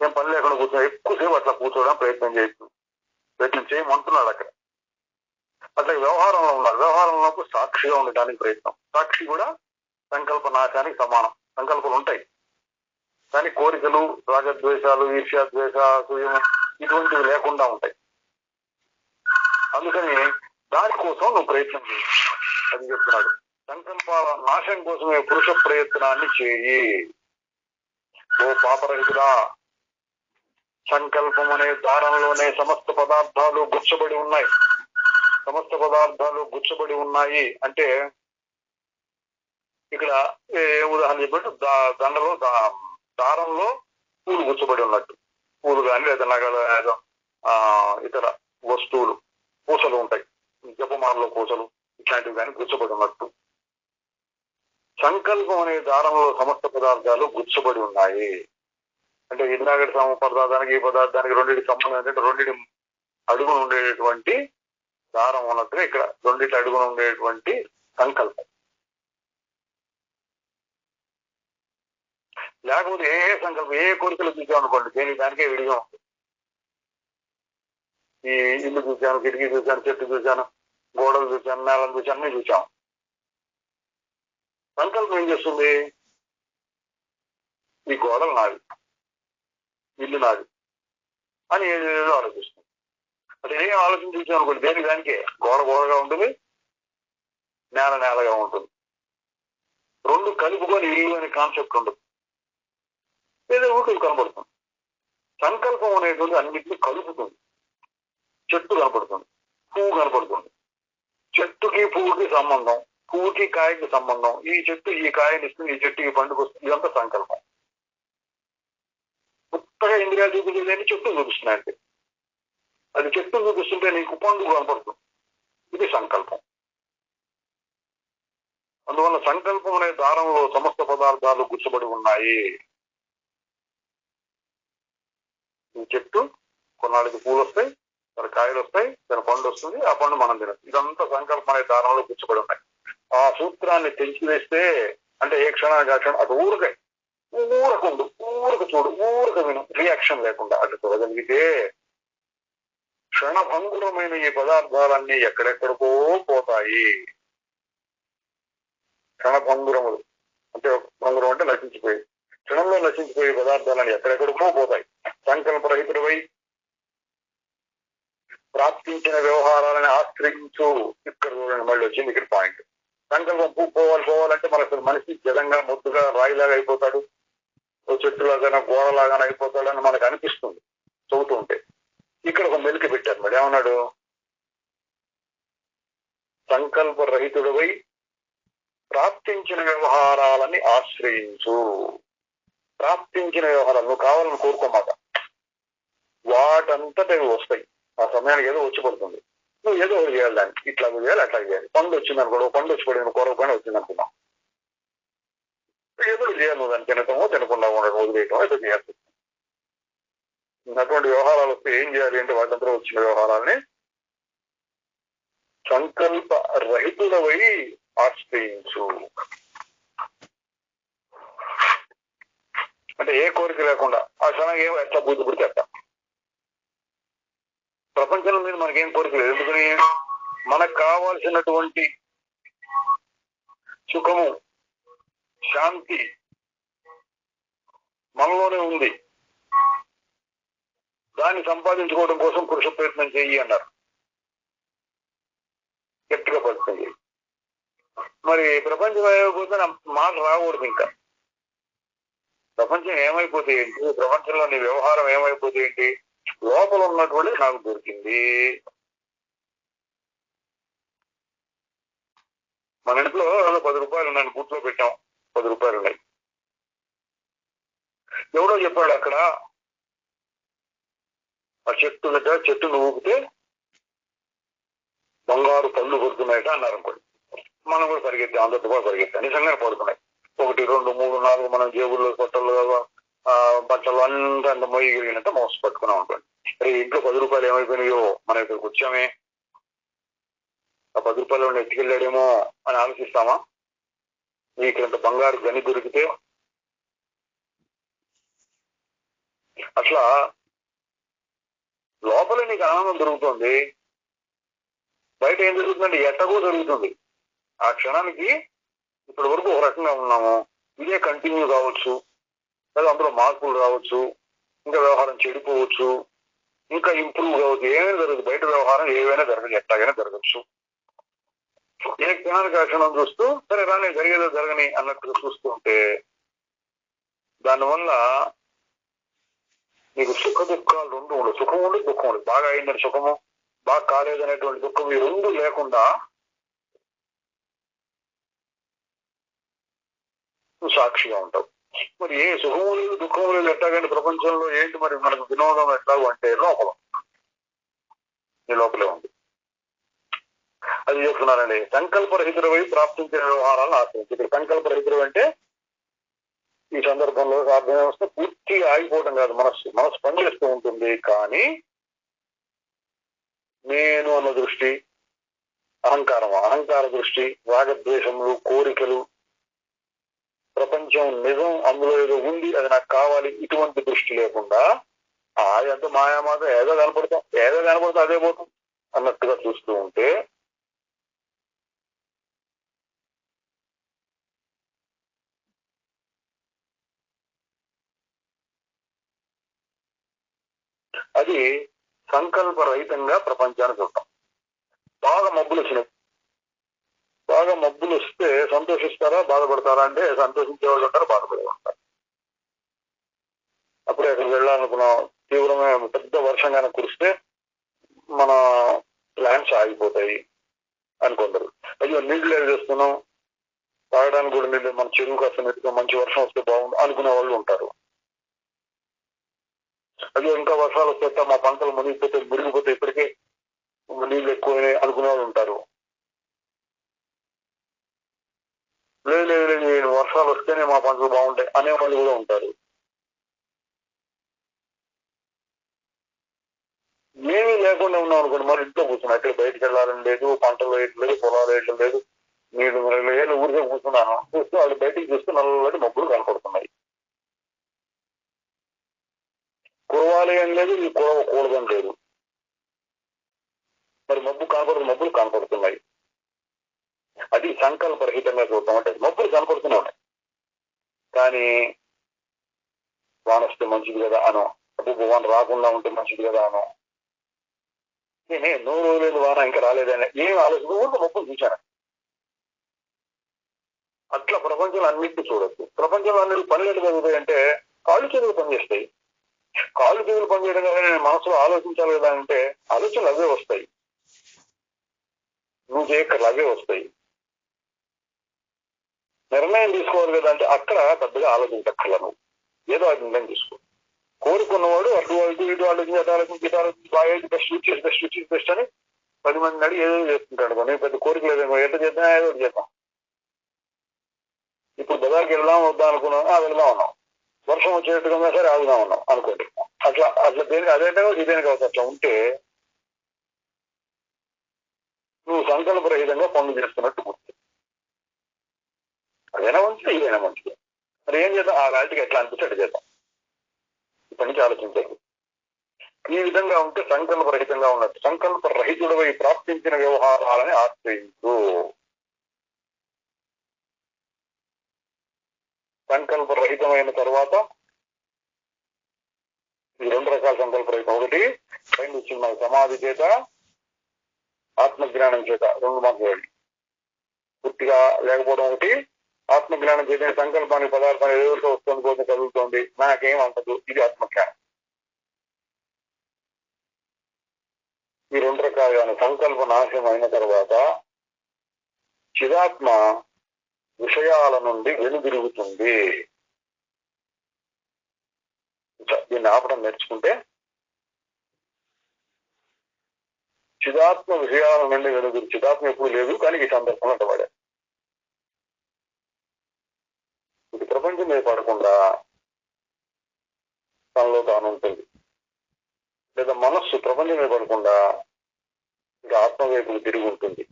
S1: ఏం పని లేకుండా కూర్చో, ఎక్కువసేపు అట్లా కూర్చోవడం ప్రయత్నం చేయమంటున్నాడు అక్కడ. అట్లా వ్యవహారంలో ఉండాలి. వ్యవహారంలో సాక్షిగా ఉండటానికి ప్రయత్నం. సాక్షి కూడా సంకల్ప నాశానికి సమానం. సంకల్పాలు ఉంటాయి కానీ కోరికలు, రాగద్వేషాలు, ఈర్ష్యాద్వేష, అసూయం ఇటువంటివి లేకుండా ఉంటాయి. అందుకని దానికోసం నువ్వు ప్రయత్నం చేయి అది చెప్తున్నాడు. సంకల్పాల నాశం కోసమే పురుష ప్రయత్నాన్ని చేయి. ఓ పాపరహితుడా, సంకల్పం అనే దారంలోనే సమస్త పదార్థాలు గుచ్చబడి ఉన్నాయి. సమస్త పదార్థాలు గుచ్చబడి ఉన్నాయి అంటే ఇక్కడ ఉదాహరణ చెప్పినట్టు దండలో దారంలో పూలు గుచ్చబడి ఉన్నట్టు. పూలు కానీ లేదా నగలు, ఇతర వస్తువులు, పూసలు ఉంటాయి, జపమాలలో పూసలు ఇట్లాంటివి కానీ గుచ్చబడి ఉన్నట్టు. సంకల్పం అనే దారంలో సమస్త పదార్థాలు గుచ్చబడి ఉన్నాయి. అంటే ఇందాకటి పదార్థానికి ఈ పదార్థానికి రెండింటి సంబంధం ఏంటంటే రెండింటి అడుగును ఉండేటువంటి దారం ఉన్నట్టుగా ఇక్కడ రెండింటి అడుగును ఉండేటువంటి సంకల్పం. లేకపోతే ఏ సంకల్పం, ఏ కోరికలు చూసామనుకోండి దానికే విడిగా ఉంటుంది. ఈ ఇల్లు చూశాను, కిటికీ చూశాను, చెట్టు చూశాను, గోడలు చూశాను, నేలను చూశాను, అన్నీ చూశాం. సంకల్పం ఏం చేస్తుంది? ఈ గోడలు నాది, ఇల్లు నాది అని ఏదో ఆలోచిస్తుంది. అంటే ఏం ఆలోచన చూసామనుకోండి దానికే గోడగా ఉంటుంది, నేలగా ఉంటుంది. రెండు కలుపుకొని ఇల్లు అనే కాన్సెప్ట్ ఉండదు, ఏదో ఊరికి కనబడుతుంది. సంకల్పం అనేటువంటి అన్నింటినీ కలుపుతుంది. చెట్టు కనపడుతుంది, పువ్వు కనపడుతుంది. చెట్టుకి పువ్వుకి సంబంధం, పువ్వుకి కాయకి సంబంధం. ఈ చెట్టు ఈ కాయని ఇస్తుంది, ఈ చెట్టు ఈ పండుగ వస్తుంది. ఇదంతా సంకల్పం. కొత్తగా ఇంద్రియాలు చూపించేది చెట్టు చూపిస్తున్నాయంటే అది చెట్టు చూపిస్తుంటే నీకు పండుగ కనపడుతుంది. ఇది సంకల్పం. అందువల్ల సంకల్పం అనే దారంలో సమస్త పదార్థాలు గుచ్చబడి ఉన్నాయి. ఈ చెట్టు కొన్నాళ్ళకి పూలు వస్తాయి, దాని కాయలు వస్తాయి, దాని పండు వస్తుంది, ఆ పండు మనం తినచ్చు. ఇదంతా సంకల్పం అనే దారంలో గుచ్చబడి ఉన్నాయి. ఆ సూత్రాన్ని తెంచివేస్తే అంటే ఏ క్షణానికి ఆ క్షణం అటు ఊరకుండు, ఊరక చూడు, ఊరక విను, రియాక్షన్ లేకుండా అటు చూడగలిగితే క్షణభంగురమైన ఈ పదార్థాలన్నీ ఎక్కడెక్కడికో పోతాయి. క్షణభంగురములు అంటే భంగురం అంటే నశించిపోయి, క్షణంలో నశించిపోయే పదార్థాలన్నీ ఎక్కడెక్కడికో పోతాయి. సంకల్పరహితుడివై ప్రాప్తించిన వ్యవహారాలని ఆశ్రయించు. ఇక్కడ చూడండి, మళ్ళీ వచ్చింది ఇక్కడ పాయింట్. సంకల్పం పోవాలంటే మనకు మనిషి జలంగా ముద్దుగా రాయిలాగా అయిపోతాడు, ఓ చెట్టులాగానో గోడలాగానో అయిపోతాడని మనకు అనిపిస్తుంది చదువుతూ ఉంటే. ఇక్కడ ఒక మెలిక పెట్టారు. మరి ఏమన్నాడు? సంకల్పరహితుడివై ప్రాప్తించిన వ్యవహారాలని ఆశ్రయించు. ప్రాప్తించిన వ్యవహారాలు నువ్వు కావాలని కోరుకోమాట, వాటంతట అవి వస్తాయి. ఆ సమయానికి ఏదో వచ్చి పడుతుంది, నువ్వు ఏదో ఒకటి చేయాలి. దానికి ఇట్లా చేయాలి, అట్లా చేయాలి. పండు వచ్చింది అనుకో, పండు వచ్చి పడింది, కూర పైన వచ్చింది అనుకున్నావు, ఏదో చేయాలి. నువ్వు దాన్ని తినటమో తినకుండా ఉండడం, వదిలేయటమో ఏదో చేయాల్సి. అటువంటి వ్యవహారాలు వస్తే ఏం చేయాలి అంటే వాటింతా వచ్చిన వ్యవహారాలని సంకల్ప రహితుడవై ఆశ్రయించు. అంటే ఏ కోరిక లేకుండా ఆ క్షణం ఏమో ఎట్లా బుద్ధి పుడితే అట్లా. ప్రపంచంలో మీద మనకేం కోరిక లేదు. ఎందుకని? మనకు కావాల్సినటువంటి సుఖము, శాంతి మనలోనే ఉంది. దాన్ని సంపాదించుకోవడం కోసం పురుష ప్రయత్నం చెయ్యి అన్నారు. గట్టిగా ప్రయత్నం చేయి. మరి ప్రపంచం ఏమైపోతే మాట రాకూడదు. ఇంకా ప్రపంచం ఏమైపోతే ఏంటి, ప్రపంచంలో నీ వ్యవహారం ఏమైపోతే ఏంటి, లోపల ఉన్నటువంటి నాకు దొరికింది. మన ఇంట్లో 10 రూపాయలు ఉన్నాయని గుట్లో పెట్టాం, 10 రూపాయలు ఉన్నాయి. ఎవడో చెప్పాడు అక్కడ ఆ చెట్టును ఊపితే బంగారు పళ్ళు పడుతున్నాయట అన్నారు అనుకోండి. మనం కూడా పరిగెత్తాం, అందరితో కూడా పరిగెత్తాం. నిజంగానే పడుతున్నాయి. 1, 2, 3, 4 మనం జేబుల్లో, కొట్టల్లో, బట్టలు అంత మొయ్యగలిగినంత మోస పట్టుకున్నాం అనుకోండి. అరే ఇంట్లో 10 రూపాయలు ఏమైపోయినాయో, మనం ఇక్కడికి వచ్చామే, ఆ 10 రూపాయలు ఎత్తుకెళ్ళాడేమో అని ఆలోచిస్తామా? నీకు ఇంత బంగారు గని దొరికితే అట్లా లోపల నీకు ఆనందం దొరుకుతుంది, బయట ఏం జరుగుతుందంటే ఎట్టగో జరుగుతుంది. ఆ క్షణానికి ఇప్పటి వరకు ఒక రకంగా ఉన్నాము, ఇదే కంటిన్యూ కావచ్చు, లేదా అందులో మార్పులు రావచ్చు, ఇంకా వ్యవహారం చెడిపోవచ్చు, ఇంకా ఇంప్రూవ్ కావచ్చు, ఏమైనా జరగదు. బయట వ్యవహారం ఏవైనా జరగదు, ఎట్లాగైనా జరగచ్చు. ఏ క్షణానికి ఆ క్షణం చూస్తూ సరే రాని జరిగేదో జరగని అన్నట్టుగా చూస్తూ ఉంటే దానివల్ల నీకు సుఖ దుఃఖాలు రెండు ఉండవు. సుఖం ఉండదు, దుఃఖం ఉండదు. బాగా అయిందని సుఖము, బాగా కాలేదనేటువంటి దుఃఖం, ఈ రెండు లేకుండా నువ్వు సాక్షిగా ఉంటావు. మరి ఏ సుఖము లేదు దుఃఖము లేదు ఎట్లాగంటే ప్రపంచంలో ఏంటి మరి మనకు వినోదం ఎట్లాగో అంటే లోపల, నీ లోపలే ఉంది. అది చెప్తున్నారండి, సంకల్పరహితులపై ప్రాప్తించిన వ్యవహారాలను ఆశ్రయించి. ఇక్కడ సంకల్పరహితులు అంటే ఈ సందర్భంలో అర్థం వ్యవస్థ పూర్తిగా ఆగిపోవడం కాదు, మనస్సు పనిచేస్తూ ఉంటుంది. కానీ నేను అన్న దృష్టి, అహంకార దృష్టి, రాగద్వేషములు, కోరికలు, ప్రపంచం నిజం, అందులో ఏదో ఉంది, అది నాకు కావాలి, ఇటువంటి దృష్టి లేకుండా అదంతా మాయామాత, ఏదో కనపడతాం అదే పోతాం అన్నట్టుగా చూస్తూ ఉంటే అది సంకల్పరహితంగా ప్రపంచాన్ని చూడటం. బాగా మబ్బులు వచ్చినాయి, బాగా మబ్బులు వస్తే సంతోషిస్తారా బాధపడతారా అంటే సంతోషించే వాళ్ళు ఉంటారు, బాధపడే ఉంటారు. అప్పుడే అక్కడికి వెళ్ళాలనుకున్నాం, తీవ్రమైన పెద్ద వర్షం కనుక కురిస్తే మన ప్లాన్స్ ఆగిపోతాయి అనుకుంటారు. అయ్యో నీళ్ళు ఏం చేస్తున్నాం, తాగడానికి కూడా నీళ్ళు, మన చెరువు కాస్త నీటిగా మంచి వర్షం వస్తే బాగుంది అనుకునే వాళ్ళు ఉంటారు. అయ్యో ఇంకా వర్షాలు వస్తే మా పంటలు మునిగిపోతే ఇప్పటికే నీళ్ళు ఎక్కువైనాయి అనుకునే వాళ్ళు ఉంటారు. లేదు వర్షాలు వస్తేనే మా పంటలు బాగుంటాయి అనే వాళ్ళు కూడా ఉంటారు. ఏమీ లేకుండా ఉన్నాం అనుకోండి, మరి ఇంట్లో కూర్చున్నాం, ఎక్కడ బయటకు వెళ్ళాలని లేదు, పంటలు వేయటం లేదు, పొలాలు వేయటం లేదు, నీళ్ళు ఏళ్ళు ఊరికే కూర్చున్నాను. చూస్తే వాళ్ళు బయటికి చూస్తే నల్లటి మబ్బులు కనపడుతున్నాయి. కురవాలి అని లేదు, ఇది కురవకూడదని లేదు, మరి మబ్బులు కనపడుతున్నాయి. అది సంకల్పరహితంగా చూడటం అంటే మబ్బులు కనపడుతూనే ఉన్నాయి, కానీ వాన వస్తే మంచిది కదా అనో, వాన రాకుండా ఉంటే మంచిది కదా అనో, నేనే 100 రోజులు వాన ఇంకా రాలేదని ఏం ఆలోచన, ఊరికే మబ్బులు చూశాను. అట్లా ప్రపంచంలో అన్నింటినీ చూడొచ్చు. ప్రపంచంలో అన్నిటి పనులు ఎటు జరుగుతాయంటే కాళ్ళు చేతులు పనిచేస్తాయి. కాళ్ళు చేతులు పనిచేయడం కదా నేను మనసులో ఆలోచించాలి కదా అంటే ఆలోచనలు అవే వస్తాయి, నువ్వు చేయక్కర్లు అవే వస్తాయి. నిర్ణయం తీసుకోవాలి కదా అంటే అక్కడ పెద్దగా ఆలోచించక్కర్ల, నువ్వు ఏదో అది నిర్ణయం తీసుకో. కోరుకున్నవాడు అటు ఇటు ఆలోచించి బాగా బెస్ట్ అని 10 మందిని అడిగి ఏదో చేస్తుంటాడు. నేను పెద్ద కోరిక లేదేమో, ఎట్లా చేద్దాం ఏదో చేద్దాం. ఇప్పుడు బజార్కి వెళ్దాం వద్దాం అనుకున్నాం, వెళ్దాం ఉన్నాం, వర్షం వచ్చేట్టుగా సరే ఆగుదాం ఉన్నాం అనుకోండి. అట్లా దేనికి అదేంటే ఇదేనికి అవుతుంది. అట్లా ఉంటే నువ్వు సంకల్పరహితంగా పనులు చేస్తున్నట్టు గుర్తు. అదైనా మంచిది, ఇదైనా మంచిది. మరి ఏం చేద్దాం, ఆ రాజుకి ఎట్లా అనిపిస్తే అట్లా చేద్దాం, ఇప్పటి నుంచి ఆలోచించదు. ఈ విధంగా ఉంటే సంకల్పరహితంగా ఉన్నట్టు. సంకల్పరహితుడవై ప్రాప్తించిన వ్యవహారాలని ఆశ్రయించు. సంకల్పరహితమైన తర్వాత ఈ 2 రకాల సంకల్పరహితం. ఒకటి పైన వచ్చింది మన సమాధి చేత, ఆత్మజ్ఞానం చేత 2 మాత్రం పూర్తిగా లేకపోవడం. ఒకటి ఆత్మజ్ఞానం చేత సంకల్పానికి పదార్థాన్ని ఎదురుతో వస్తుంది, పోతే కదులుతోంది, నాకేం అంటదు, ఇది ఆత్మజ్ఞానం. ఈ 2 రకాల సంకల్ప నాశనం అయిన తర్వాత చిదాత్మ విషయాల నుండి వెనుదిరుగుతుంది. దీన్ని ఆపడం నేర్చుకుంటే చిదాత్మ విషయాల నుండి వెనుదిరు. చిదాత్మ ఎప్పుడు లేదు, కానీ ఈ సందర్భంలో అంటవాడే. ఇది ప్రపంచం మీద పడకుండా తనలో తాను ఉంటుంది, లేదా మనస్సు ప్రపంచం మీద పడకుండా ఇంకా ఆత్మ వైపుకు తిరిగి ఉంటుంది.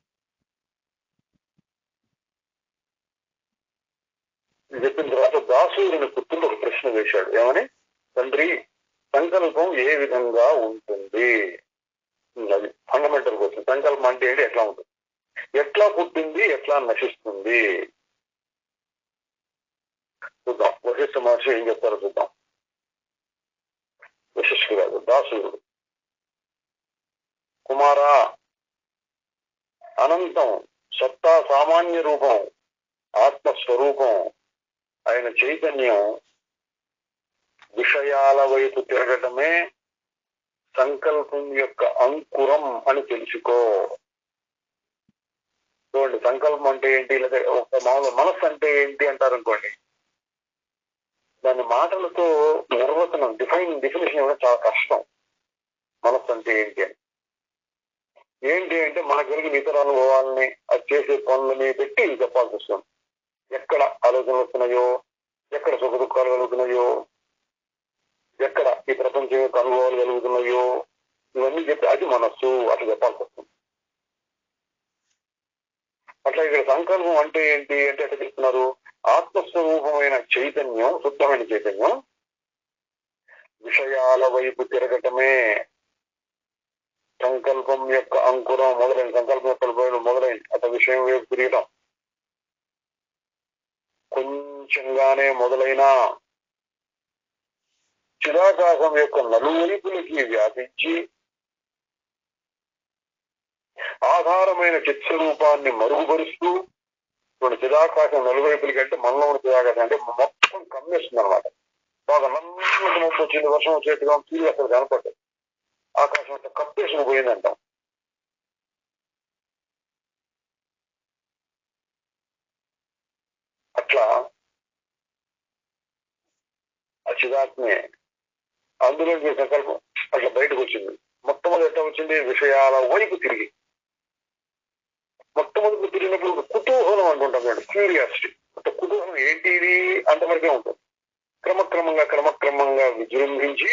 S1: చెప్పిన తర్వాత దాసూరిని పుత్రుడు ఒక ప్రశ్న వేశాడు, ఏమని? తండ్రి, సంకల్పం ఏ విధంగా ఉంటుంది? అది ఫండమెంటల్ క్వశ్చన్. సంకల్పం అంటే ఏంటి, ఎట్లా ఉంటుంది, ఎట్లా పుట్టింది, ఎట్లా నశిస్తుంది? చూద్దాం వశిష్ఠ మహర్షి ఏం చెప్తారో చూద్దాం. వశిష్ఠుడు కాదు, దాసుడు. కుమారా, అనంతం, సత్తా సామాన్య రూపం, ఆత్మస్వరూపం ఆయన చైతన్యం విషయాల వైపు తిరగటమే సంకల్పం యొక్క అంకురం అని తెలుసుకో. చూడండి, సంకల్పం అంటే ఏంటి, లేదా ఒక మామూలు మనస్సు అంటే ఏంటి అంటారు అనుకోండి, దాని మాటలతో నిర్వచనం డెఫినేషన్ ఇవ్వడం చాలా కష్టం. మనస్సు అంటే ఏంటి అని, ఏంటి అంటే మనకు కలిగిన ఇతర అనుభవాలని, అది చేసే పనులని పెట్టి చెప్పాల్సి వస్తుంది. ఎక్కడ ఆలోచనలు వస్తున్నాయో, ఎక్కడ సుఖ దుఃఖాలు కలుగుతున్నాయో, ఎక్కడ ఈ ప్రపంచం యొక్క అనుభవాలు కలుగుతున్నాయో, ఇవన్నీ చెప్పి అది మనస్సు అట్లా చెప్పాల్సి వస్తుంది. అట్లా ఇక్కడ సంకల్పం అంటే ఏంటి అంటే ఎట్లా చెప్తున్నారు, ఆత్మస్వరూపమైన చైతన్యం, శుద్ధమైన చైతన్యం విషయాల వైపు తిరగటమే సంకల్పం యొక్క అంకురం. మొదలైన సంకల్పం యొక్క మొదలైన అతని విషయం వైపు తిరగటం కొంచెంగానే మొదలైన చిదాకాశం యొక్క నలువైపులకి వ్యాపించి ఆధారమైన చిత్స్వరూపాన్ని మరుగుపరుస్తూ, చిదాకాశం నలువైపులకి అంటే మనలో ఉన్న చిదాకాశం అంటే మొత్తం కమ్మేస్తుంది అనమాట. బాగా నల్లటి ముప్పు వచ్చింది, వర్షం వచ్చేట్టుగా తీరు అసలు కనపడ్డది, ఆకాశం అంతా కప్పేసుకుని పోయిందంటాం. అట్లా ఆ చిదాత్మే అందులో సంకల్పం అట్లా బయటకు వచ్చింది. మొట్టమొదటి ఎట్లా వచ్చింది, విషయాల వైపు తిరిగి. మొట్టమొదటి తిరిగినప్పుడు ఒక కుతూహలం అంటుంటాం, క్యూరియాసిటీ. అంటే కుతూహలం ఏంటి ఇది అంతవరకే ఉంటుంది. క్రమక్రమంగా విజృంభించి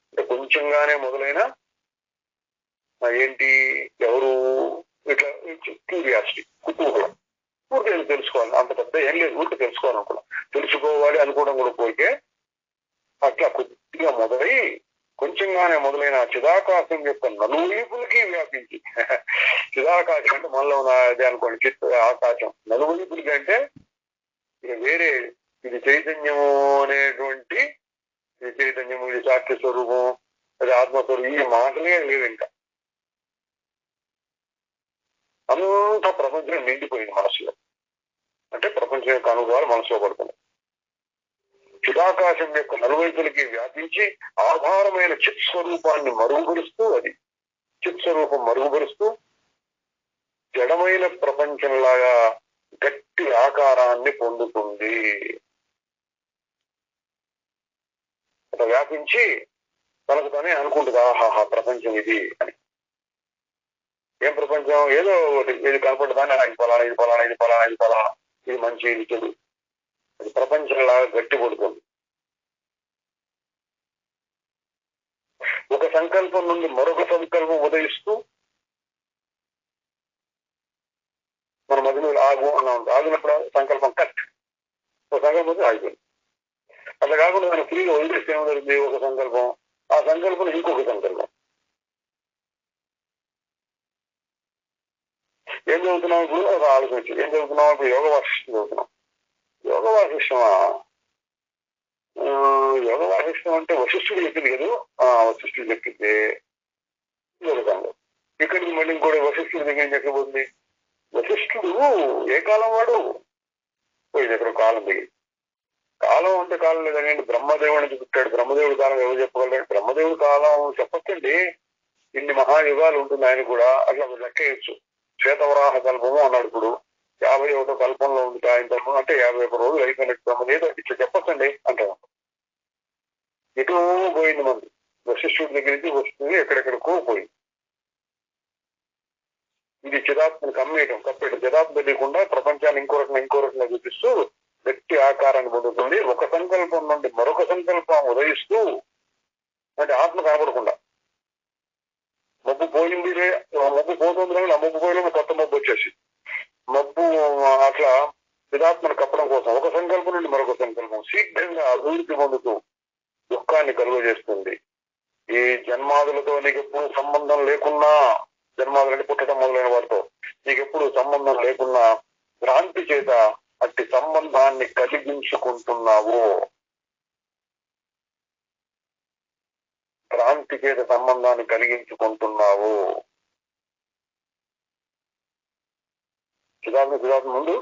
S1: అంటే కొంచెంగానే మొదలైన ఏంటి, ఎవరు, ఇట్లా క్యూరియాసిటీ, కుతూహలం. ఊరికి తెలుసుకోవాలి, అంత పెద్ద ఏం లేదు, ఊరికి తెలుసుకోవాలనుకున్నాం, తెలుసుకోవాలి అనుకోవడం కూడా పోయితే అట్లా కొద్దిగా మొదలై కొంచెంగానే మొదలైన చిదాకాశం యొక్క నలువైపులకి వ్యాపించి, చిదాకాశం అంటే మనలో ఉన్నది అనుకోండి, ఆకాశం నలువైపులకి అంటే ఇక వేరే, ఇది చైతన్యము అనేటువంటి, ఇది చైతన్యము, ఇది సాక్షి స్వరూపం, అది ఆత్మస్వరూపం, ఈ మాటలే లేవు. ఇంకా అంత ప్రపంచం నిండిపోయింది మనసులో. అంటే ప్రపంచం యొక్క అనుభవాలు మనసులో పడుతున్నాయి. చిదాకాశం యొక్క నలువైపులకి వ్యాపించి ఆధారమైన చిత్ స్వరూపాన్ని మరుగుపరుస్తూ, అది చిత్ స్వరూపం మరుగుపరుస్తూ జడమైన ప్రపంచంలాగా గట్టి ఆకారాన్ని పొందుతుంది. అట్లా వ్యాపించి తనకు తానే అనుకుంటుంది, ఆహాహా ప్రపంచం ఇది అని. ఏం ప్రపంచం, ఏదో ఒకటి, ఇది కనపడదాన్ని ఇది ఫలానా, ఇది ఫలానా, ఇది ఫలానా, ఇది ఫలానా, ఇది మంచి, ఇది చెడు, అది ప్రపంచంలాగా గట్టి పడుతుంది. ఒక సంకల్పం నుండి మరొక సంకల్పం ఉదయిస్తూ మన మధ్యలో ఆగు అన్నా ఉంటుంది. ఆగినప్పుడు సంకల్పం కట్, ఒక సంకల్పం ఆగిపోయింది. అట్లా కాకుండా మనం ఫ్రీగా వదిలేస్తే ఏమవుతుంది, ఒక సంకల్పం, ఆ సంకల్పం ఇంకొక సంకల్పం. ఏం చదువుతున్నాం ఇప్పుడు, ఒక ఆలోచన వచ్చింది. ఏం చదువుతున్నాం ఇప్పుడు, యోగ వాసిష్టం చదువుతున్నాం. యోగ వాసిష్టమా, యోగ వాసిష్టం అంటే వశిష్ఠుడు చెప్పింది కదా, వశిష్ఠుడు చెప్పింది యోగంలో. ఇక్కడికి మళ్ళీ ఇంకోటి వశిష్ఠుడి దగ్గర ఏం చెప్పబోతుంది. వశిష్ఠుడు ఏ కాలం వాడు, పోయింది ఎక్కడ కాలం దిగి. కాలం అంటే కాలం లేదండి, బ్రహ్మదేవుడిని పుట్టాడు. బ్రహ్మదేవుడి కాలం ఎవరు చెప్పగలరు, బ్రహ్మదేవుడి కాలం చెప్పచ్చండి, ఇన్ని మహాయుగాలు ఉంటుంది ఆయన కూడా. అట్లా లెక్కేయచ్చు. శ్వేతవరాహ కల్పము అన్నాడు. ఇప్పుడు 51వ కల్పంలో ఉంది ఆయన తరఫున, అంటే 51 రోజులు అయిపోయినట్టు బ్రహ్మదేవుడు ఇట్లా చెప్పచ్చండి అంటారు. ఎటు పోయింది మంది, వశిష్ఠుడి దగ్గర నుంచి వస్తుంది, ఎక్కడెక్కడికో పోయింది. ఇది చిదాత్మని కప్పేయటం. చిదాత్మ తెలియకుండా ప్రపంచాన్ని ఇంకో రకంగా చూపిస్తూ గట్టి ఆకారాన్ని పొందుతుంది. ఒక సంకల్పం నుండి మరొక సంకల్పం ఉదయిస్తూ, అంటే ఆత్మ కనపడకుండా. మబ్బు పోయింది, మబ్బు పోతుంది, ఆ మబ్బు పోయిన కొత్త మబ్బు వచ్చేసి మబ్బు అట్లా చిదాత్మను కప్పడం కోసం ఒక సంకల్పం నుండి మరొక సంకల్పం శీఘ్రంగా అభివృద్ధి పొందుతూ దుఃఖాన్ని కలుగజేస్తుంది. ఈ జన్మాదులతో నీకు ఎప్పుడు సంబంధం లేకున్నా, జన్మాదులని పుట్టడం మొదలైన వాటితో నీకెప్పుడు సంబంధం లేకున్నా భ్రాంతి చేత అట్టి సంబంధాన్ని కలిగించుకుంటున్నావు. భ్రాంతి చేత సంబంధాన్ని కలిగించుకుంటున్నావు. సుధాత్మ ముందు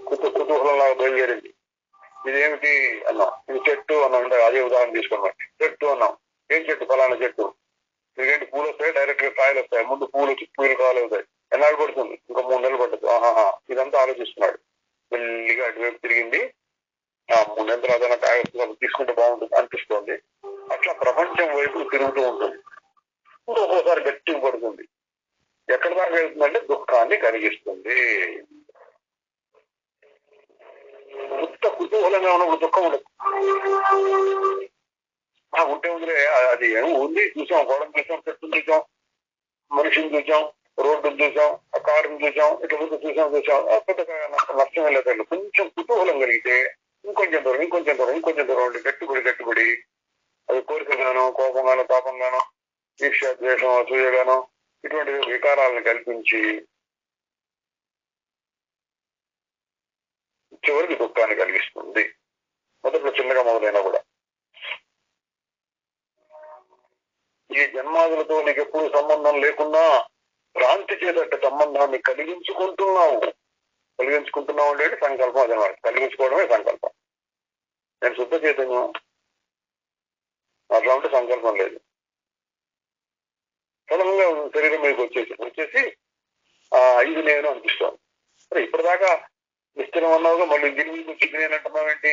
S1: కుతూహలంలాగా బయలుదేరింది. ఇదేమిటి అన్నాం, ఇది చెట్టు అన్నాం. అదే ఉదాహరణ తీసుకున్నాం. చెట్టు అన్నాం, ఏం చెట్టు? ఫలానా చెట్టు. మీకేంటి పూలు వస్తాయి, డైరెక్ట్ గా కాయలు వస్తాయి. ముందు పూలు వచ్చి పూలు కాయలు అవుతాయి. ఎన్నాళ్ళు పడుతుంది? ఇంకా 3 నెలలు పడుతుంది. ఆహాహా, ఇదంతా ఆలోచిస్తున్నాడు. మెల్లిగా అటువైపు తిరిగింది. 3 నెలల తర్వాత కాయ వస్తుంది, తీసుకుంటే బాగుంటుంది అనిపిస్తోంది. అట్లా ప్రపంచం వైపు తిరుగుతూ ఉంటుంది. ఒక్కోసారి గట్టిగా పడుతుంది. ఎక్కడి దాకా వెళ్తుందంటే దుఃఖాన్ని కలిగిస్తుంది. కొత్త కుతూహలంగా ఉన్నప్పుడు దుఃఖం ఉండదు. ఉంటే ఉందిలే, అది ఉంది. చూసాం, గోడను చూసాం, చెట్టును చూసాం, మనిషిని చూసాం, రోడ్డును చూసాం, ఆ కారుని చూసాం, ఇట్లా ముందు చూసాం. పెద్దగా నష్టమే లేదు. కొంచెం కుతూహలం కలిగితే ఇంకొంచెం దూరం ఉండి గట్టిపడి అది కోరికగానో, కోపంగానో, తాపంగానో, ఈర్ష్య, ద్వేషం, అసూయగానో ఇటువంటి వికారాలను కల్పించి చివరికి దుఃఖాన్ని కలిగిస్తుంది. మొదట్లో చిన్నగా మొదలైనా కూడా. ఈ జన్మాదులతో నీకు ఎప్పుడు సంబంధం లేకున్నా భ్రాంతి చేత సంబంధాన్ని కలిగించుకుంటున్నావు అంటే సంకల్పం. అదనమాట, కలిగించుకోవడమే సంకల్పం. నేను శుద్ధ చైతన్యం, అట్లా ఉంటే సంకల్పం లేదు. సడన్ గా శరీరం మీకు వచ్చేసి ఇది నేను అనిపిస్తాను. సరే, ఇప్పటిదాకా నిశ్చలం అన్నావుగా, మళ్ళీ దీని మీద వచ్చి నేను అంటున్నావేంటి?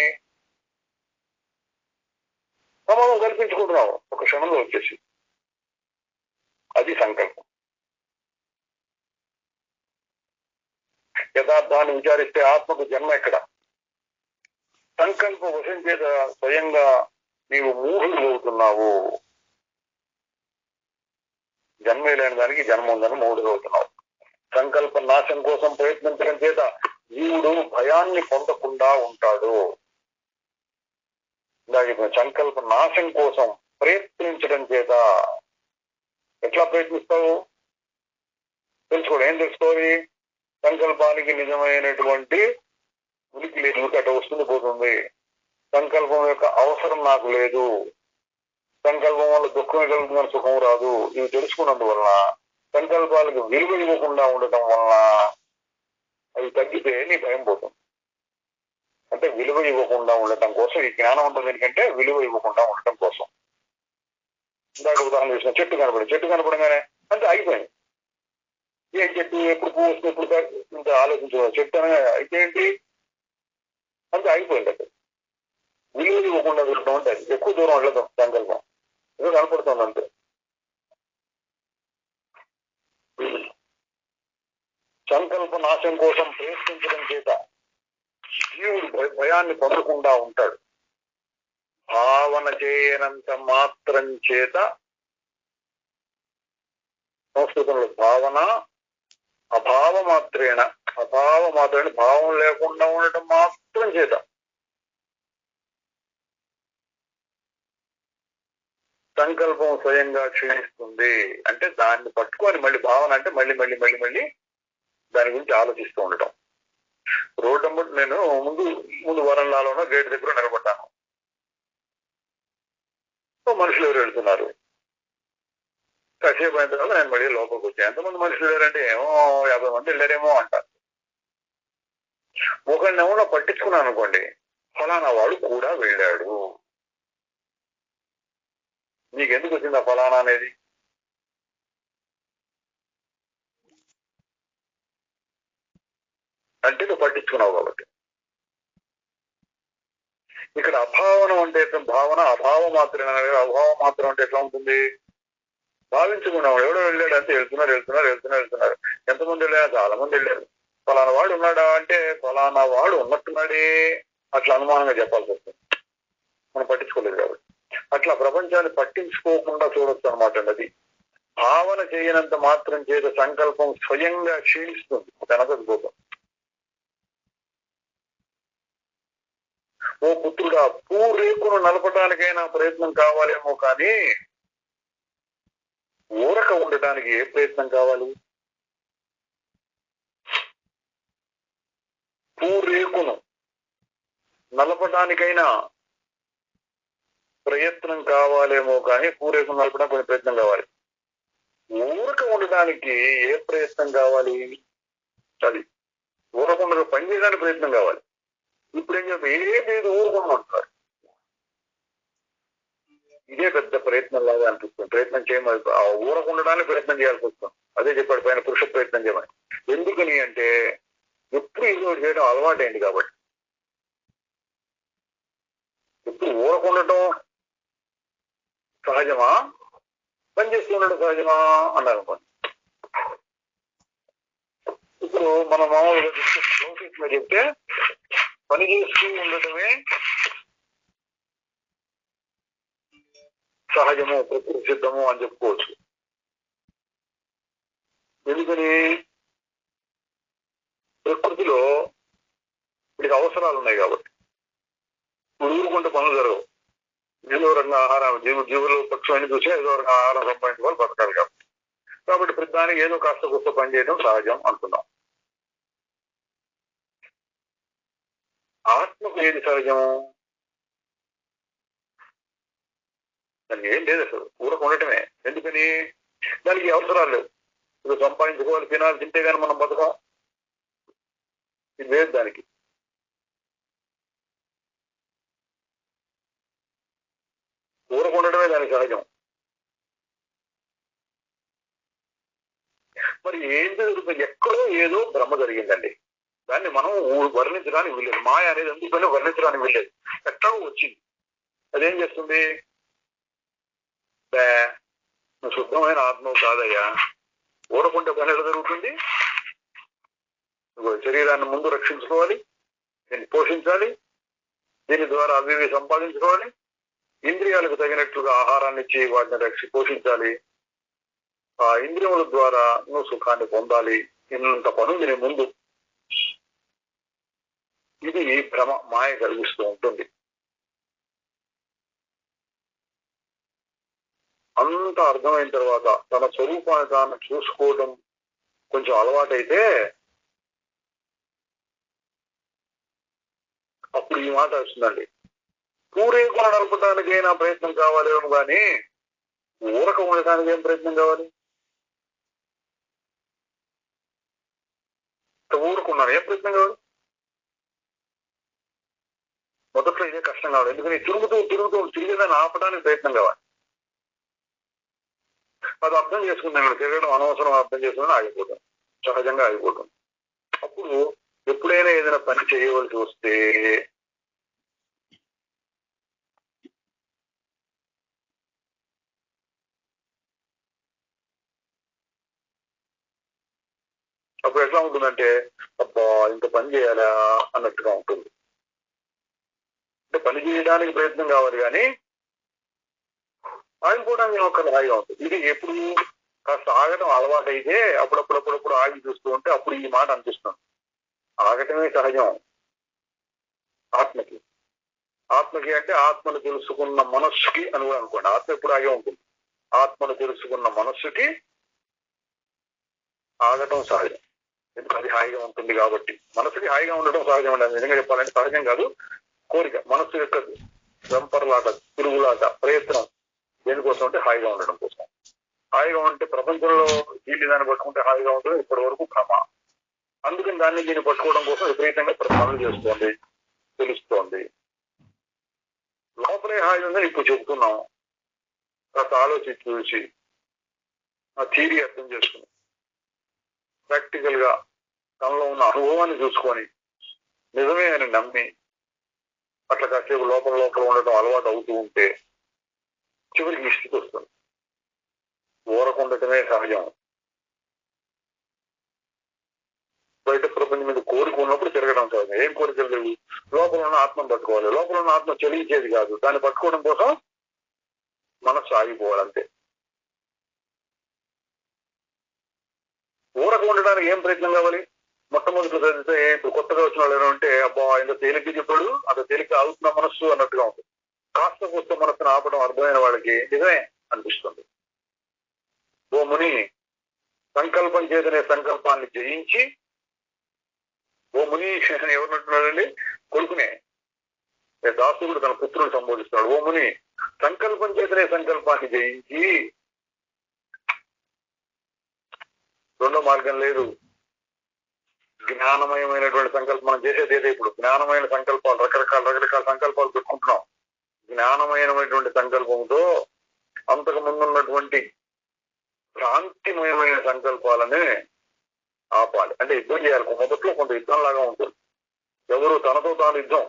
S1: సమాధానం కల్పించుకుంటున్నావు ఒక క్షణంలో వచ్చేసి. అది సంకల్పం. యథార్థాన్ని విచారిస్తే ఆత్మకు జన్మ ఎక్కడ? సంకల్ప వశం చేత స్వయంగా నీవు మూఢుడు అవుతున్నావు. జన్మే లేని దానికి జన్మ ఉందని మూఢుడు అవుతున్నావు. సంకల్ప నాశం కోసం ప్రయత్నించడం చేత జీవుడు భయాన్ని పొందకుండా ఉంటాడు. సంకల్ప నాశం కోసం ప్రయత్నించడం చేత ఎట్లా ప్రయత్నిస్తావు? తెలుసుకోవడం. ఏం తెలుసుకోవాలి? సంకల్పానికి నిజమైనటువంటి ఉనికి లేదు, అటు వస్తుంది పోతుంది. సంకల్పం యొక్క అవసరం నాకు లేదు. సంకల్పం వల్ల దుఃఖం కలుగుతుందని సుఖం రాదు. ఇవి తెలుసుకున్నందువలన సంకల్పాలకు విలువ ఇవ్వకుండా ఉండటం వలన అవి తగ్గితే నీ భయం పోతుంది. అంటే విలువ ఇవ్వకుండా ఉండటం కోసం ఈ జ్ఞానం ఉంటుంది. ఎందుకంటే విలువ ఇవ్వకుండా ఉండటం కోసం. ఇందాక ఉదాహరణ చేసిన చెట్టు కనపడగానే అంటే అయిపోయింది. ఏం చెట్టు, ఎప్పుడు పువ్వు వస్తుంది, ఎప్పుడు ఇంత ఆలోచించడం. చెట్టు అనగా అయితే ఏంటి అంటే అయిపోయింది. అంటే విలువ ఇవ్వకుండా వెళ్ళడం అంటే ఎక్కువ దూరం వెళ్ళదాం. సంకల్పం ఏదో కనపడుతుంది అంతే. సంకల్ప నాశం కోసం ప్రయత్నించడం చేత జీవుడు భయాన్ని పొందకుండా ఉంటాడు. భావన చేయనంత మాత్రం చేత, సంస్కృతంలో భావన అభావమాత్రేణ భావం లేకుండా ఉండటం మాత్రం చేత సంకల్పం స్వయంగా క్షీణిస్తుంది. అంటే దాన్ని పట్టుకొని మళ్ళీ భావన అంటే మళ్ళీ దాని గురించి ఆలోచిస్తూ ఉండటం. రోడ్డు అమ్మటి నేను ముందు వరంలాలోనో గేట్ దగ్గర నిలబడ్డాను. మనుషులు ఎవరు వెళ్తున్నారు. కాసేపు అయిన తర్వాత నేను మళ్ళీ లోపలికి వచ్చాను. ఎంతమంది మనుషులు వెళ్ళారంటే ఏమో 50 మంది వెళ్ళారేమో అంటారు. ఒకరిని ఏమన్నా పట్టించుకున్నాను అనుకోండి, ఫలానా వాడు కూడా వెళ్ళాడు. నీకెందుకు వచ్చింది ఆ ఫలానా అనేది? అంటే నువ్వు పట్టించుకున్నావు కాబట్టి. ఇక్కడ అభావనం అంటే భావన అభావం మాత్రమే. అభావం మాత్రం అంటే ఎట్లా ఉంటుంది? భావించుకున్నావు. ఎవడో వెళ్ళాడు అంటే వెళ్తున్నారు. ఎంతమంది వెళ్ళారు? చాలా మంది వెళ్ళారు. ఫలానా వాడు ఉన్నాడా అంటే ఫలానా వాడు ఉన్నట్టున్నాడే అట్లా అనుమానంగా చెప్పాల్సి వస్తుంది. మనం పట్టించుకోలేదు కాబట్టి. అట్లా ప్రపంచాన్ని పట్టించుకోకుండా చూడొచ్చు అనమాట. అది భావన చేయనంత మాత్రం చేత సంకల్పం స్వయంగా క్షీణిస్తుంది, వెనకకు పోతుంది. ఓ పుత్రుడా, పూరేకును నలపడానికైనా ప్రయత్నం కావాలేమో కానీ ఊరక ఉండటానికి ఏ ప్రయత్నం కావాలి? పూరేకును నలపడానికైనా ప్రయత్నం కావాలేమో కానీ పూరేకును నలపడానికి కొన్ని ప్రయత్నం కావాలి. ఊరక ఉండడానికి ఏ ప్రయత్నం కావాలి? అది ఊరకుండా పని చేయడానికి ప్రయత్నం కావాలి. ఇప్పుడు ఏం చెప్పి ఏది ఊరుకుండా ఉంటారు. ఇదే పెద్ద ప్రయత్నం లాగా అనిపిస్తుంది. ప్రయత్నం చేయమని ఊరకుండడానికి ప్రయత్నం చేయాల్సి వస్తుంది. అదే చెప్పాడు పైన పురుష ప్రయత్నం చేయమని. ఎందుకని అంటే ఎప్పుడు ఏదో చేయడం అలవాటైంది కాబట్టి. ఇప్పుడు ఊరకుండటం సహజమా, పని చేస్తూ ఉండడం సహజమా అన్నారు అనుకోండి. ఇప్పుడు మన మామూలుగా లౌకికంగా చెప్తే పని చేస్తూ ఉండటమే సహజము, ప్రకృతి సిద్ధము అని చెప్పుకోవచ్చు. ఎందుకని ప్రకృతిలో వీటికి అవసరాలు ఉన్నాయి కాబట్టి. ఊరుకుంటే పనులు జరగవు. ఏదో రకంగా ఆహారం జీవులు పక్షులన్నీ చూసి ఏదో రకంగా ఆహారం సంపాదించుకోవాలి, బతకాలి కాబట్టి ప్రతిదానికి ఏదో కాస్త కొత్త పని చేయడం సహజం అనుకున్నాం. ఆత్మకు ఏది సహజం? దానికి ఏం లేదు అసలు, ఊరకు ఉండటమే. ఎందుకని దానికి అవసరాలు లేవు. ఇప్పుడు సంపాదించుకోవాలి, తినాలి, తింటే కానీ మనం బతకం. ఇది లేదు దానికి. ఊరకు ఉండటమే దానికి సహజం. మరి ఏం జరుగుతుంది? ఎక్కడో ఏదో భ్రమ జరిగిందండి. దాన్ని మనం వర్ణించడానికి వీల్లేదు. మాయ అనేది ఎందుకని వర్ణించడానికి వీల్లేదు. ఎక్కడో వచ్చింది. అదేం చేస్తుంది? నువ్వు శుద్ధమైన ఆత్మవు కాదయ్యా, ఊరకుంటే పని ఎలా జరుగుతుంది? శరీరాన్ని ముందు రక్షించుకోవాలి, దీన్ని పోషించాలి, దీని ద్వారా అవి సంపాదించుకోవాలి, ఇంద్రియాలకు తగినట్లుగా ఆహారాన్ని ఇచ్చి వాటిని పోషించాలి, ఆ ఇంద్రియముల ద్వారా నువ్వు సుఖాన్ని పొందాలి. ఇంత పనుంది నీ ముందు. ఇది భ్రమ, మాయ కలిగిస్తూ ఉంటుంది. అంత అర్థమైన తర్వాత తన స్వరూపాన్ని తాను చూసుకోవడం కొంచెం అలవాటైతే అప్పుడు ఈ మాట వస్తుందండి. పూరేకును నడపడానికైనా ప్రయత్నం కావాలేమో కానీ ఊరక ఉండటానికి ఏం ప్రయత్నం కావాలి? ఊరుకున్నాను, ఏం ప్రయత్నం కావాలి? మొదట్లో ఇదే కష్టం కావాలి. ఎందుకని తిరిగేదాన్ని ఆపడానికి ప్రయత్నం కావాలి. అది అర్థం చేసుకున్నాను. తిరగడం అనవసరం అర్థం చేసుకుని ఆగిపోతాం, సహజంగా ఆగిపోతాం. అప్పుడు ఎప్పుడైనా ఏదైనా పని చేయవలసి వస్తే అప్పుడు ఎట్లా ఉంటుందంటే, అబ్బా ఇంత పని చేయాలా అన్నట్టుగా ఉంటుంది. అంటే పని చేయడానికి ప్రయత్నం కావాలి కానీ ఆగిపోవడానికి ఒక్కరు హాయిగా ఉంటుంది. ఇది ఎప్పుడు కాస్త ఆగటం అలవాటైతే అప్పుడప్పుడు ఆగి చూస్తూ ఉంటే అప్పుడు ఈ మాట అనిపిస్తుంది. ఆగటమే సహజం ఆత్మకి. ఆత్మకి అంటే ఆత్మను తెలుసుకున్న మనస్సుకి అని కూడా అనుకోండి. ఆత్మ ఎప్పుడు ఆగే ఉంటుంది. ఆత్మను తెలుసుకున్న మనస్సుకి ఆగటం సహజం. ఎందుకు? అది హాయిగా ఉంటుంది కాబట్టి. మనసుకి హాయిగా ఉండటం సహజం అండి. నిజంగా చెప్పాలంటే సహజం కాదు, కోరిక. మనస్సు యొక్క వెంపర్లాట, తిరుగులాట, ప్రయత్నం దేనికోసం అంటే హాయిగా ఉండడం కోసం. హాయిగా ఉంటే ప్రపంచంలో దీన్ని దాన్ని పట్టుకుంటే హాయిగా ఉంటుంది. ఇప్పటి వరకు భ్రమ. అందుకని దీన్ని పట్టుకోవడం కోసం విపరీతంగా పనులు చేస్తోంది, తెలుస్తోంది. లోపలే హాయి ఉందని ఇప్పుడు చెబుతున్నాం. కాస్త ఆలోచించి చూసి ఆ థియరీ అర్థం చేసుకుని ప్రాక్టికల్ గా తనలో ఉన్న అనుభవాన్ని చూసుకొని నిజమే అని నమ్మి అట్లా కాసేపు లోపల ఉండటం అలవాటు అవుతూ ఉంటే చివరికి ఈ స్థితి వస్తుంది. ఊరకుండటమే సహజం. బయట ప్రపంచం మీద కోరిక ఉన్నప్పుడు తిరగడం సహజం. ఏం కోరికలు లేవు? లోపల ఉన్న ఆత్మను పట్టుకోవాలి. లోపల ఉన్న ఆత్మ చెలించేది కాదు. దాన్ని పట్టుకోవడం కోసం మనస్సు ఆగిపోవాలంతే. ఊరకు ఉండడానికి ఏం ప్రయత్నం కావాలి? మొట్టమొదటి చదివితే ఇప్పుడు కొత్తగా వచ్చిన వాళ్ళు ఏమంటే అబ్బా ఇంత తేలిక చెప్పాడు, అంత తేలిక ఆగుతున్న మనస్సు అన్నట్టుగా ఉంటుంది. కాస్త కొత్త మనస్సును ఆపడం అర్థమైన వాళ్ళకి నిజమే అనిపిస్తుంది. ఓ ముని సంకల్పం చేతనే సంకల్పాన్ని జయించి, ఓ ముని ఎవరినట్టున్నాడండి, కొడుకునే దాసుడు తన పుత్రుని సంబోధిస్తున్నాడు. ఓ ముని సంకల్పం చేతనే సంకల్పాన్ని జయించి, రెండో మార్గం లేదు. జ్ఞానమయమైనటువంటి సంకల్పం మనం చేసేది ఇప్పుడు జ్ఞానమైన సంకల్పాలు, రకరకాల సంకల్పాలు పెట్టుకుంటున్నాం. జ్ఞానమయమైనటువంటి సంకల్పంతో అంతకు ముందున్నటువంటి భ్రాంతిమయమైన సంకల్పాలని ఆపాలి. అంటే యుద్ధం చేయాలి. మొదట్లో కొంత యుద్ధం లాగా ఉంటుంది. ఎవరు తనతో తాను యుద్ధం,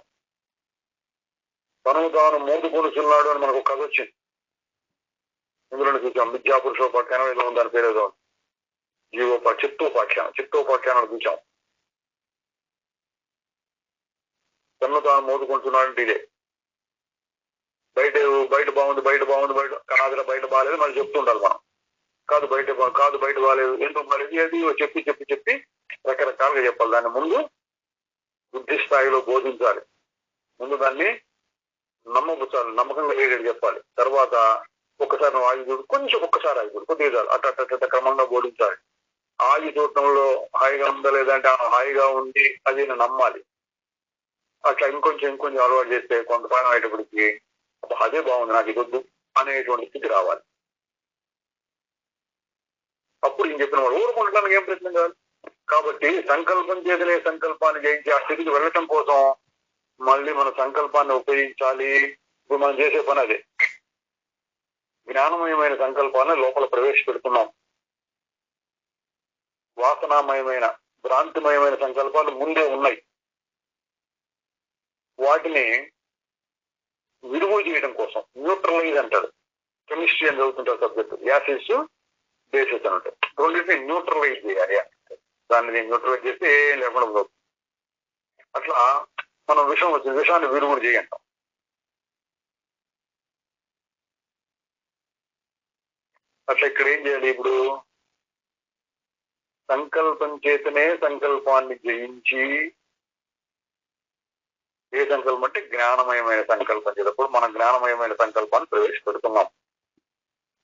S1: తనను తాను మోదుకొనుచున్నాడు అని మనకు కథ వచ్చింది. ఇందులో చూసాం విద్యాపురుషోపాఖ్యానం ఏదో దాని పేరు ఏదో చిత్తోపాఖ్యానాలు చూసాం. తనను తాను మోదుకుంటున్నాడంటే ఇదే. బయట బాగుంది కనాదిలో బయట బాగాలేదు మళ్ళీ చెప్తుండాలి మనం. కాదు బయట బాగాలేదు, ఎందుకు బాగాలేదు, ఏది చెప్పి రకరకాలుగా చెప్పాలి. దాన్ని ముందు బుద్ధి స్థాయిలో బోధించాలి. ముందు దాన్ని నమ్మబుచ్చాలి, నమ్మకంగా ఏడేది చెప్పాలి. తర్వాత ఒక్కసారి నువ్వు ఆగి చూడు, ఒక్కసారి ఆగి చూడు, కొద్దిగా అట్ట క్రమంగా బోధించాలి. ఆగి చూడటంలో హాయిగా ఉందా లేదంటే హాయిగా ఉంది అది నమ్మాలి. అట్లా ఇంకొంచెం అలవాటు చేస్తే కొంత కాలం అయ్యేటప్పటికి అదే బాగుంది నాకు ఇదొద్దు అనేటువంటి స్థితి రావాలి. అప్పుడు ఈయన చెప్పిన వాడు ఊరుకుంటానికి ఏం ప్రయత్నం కాదు. కాబట్టి సంకల్పం చేతనే సంకల్పాన్ని జయించి ఆ స్థితికి వెళ్ళటం కోసం మళ్ళీ మన సంకల్పాన్ని ఉపయోగించాలి. ఇప్పుడు మనం చేసే పని అదే. జ్ఞానమయమైన సంకల్పాన్ని లోపల ప్రవేశపెడుతున్నాం. వాసనామయమైన భ్రాంతిమయమైన సంకల్పాలు ముందే ఉన్నాయి. వాటిని విడుదల చేయడం కోసం న్యూట్రలైజ్ అంటాడు. కెమిస్ట్రీ అని చదువుతుంటారు సబ్జెక్ట్. యాసిడ్స్ బేసెస్ అని ఉంటాయి. రెండింటిని న్యూట్రలైజ్ చేయాలి. దాన్ని న్యూట్రలైజ్ చేస్తే ఏం లేకుండా పోతుంది. అట్లా మనం విషాన్ని విరుగుడు చేయంటాం. అట్లా ఇక్కడ ఏం చేయాలి? ఇప్పుడు సంకల్పం చేతనే సంకల్పాన్ని జయించి, ఏ సంకల్పం అంటే జ్ఞానమయమైన సంకల్పం చేసేటప్పుడు మనం జ్ఞానమయమైన సంకల్పాన్ని ప్రవేశపెడుతున్నాం.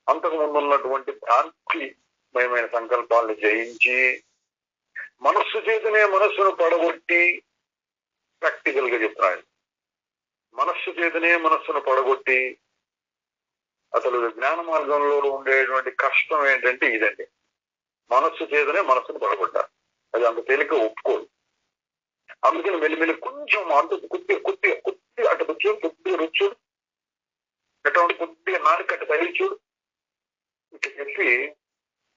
S1: అంతకు ముందు ఉన్నటువంటి భ్రాంతిమయమైన సంకల్పాలను జయించి, మనస్సు చేతనే మనస్సును పడగొట్టి, ప్రాక్టికల్ గా చెప్తున్నాడు, మనస్సు చేతనే మనస్సును పడగొట్టి, అసలు జ్ఞాన మార్గంలో ఉండేటువంటి కష్టం ఏంటంటే ఇదండి. మనస్సు చేతనే మనస్సును పడగొట్టాలి. అది అంత తేలిక ఒప్పుకోదు. అందుకని మెల్లిమెల్లి కొంచెం అంత కొద్దిగా అటు వచ్చాడు, కొద్దిగా రుచూడు, ఎటువంటి కొద్దిగా నాలుకట్టు తగిలిచూడు ఇట్లా చెప్పి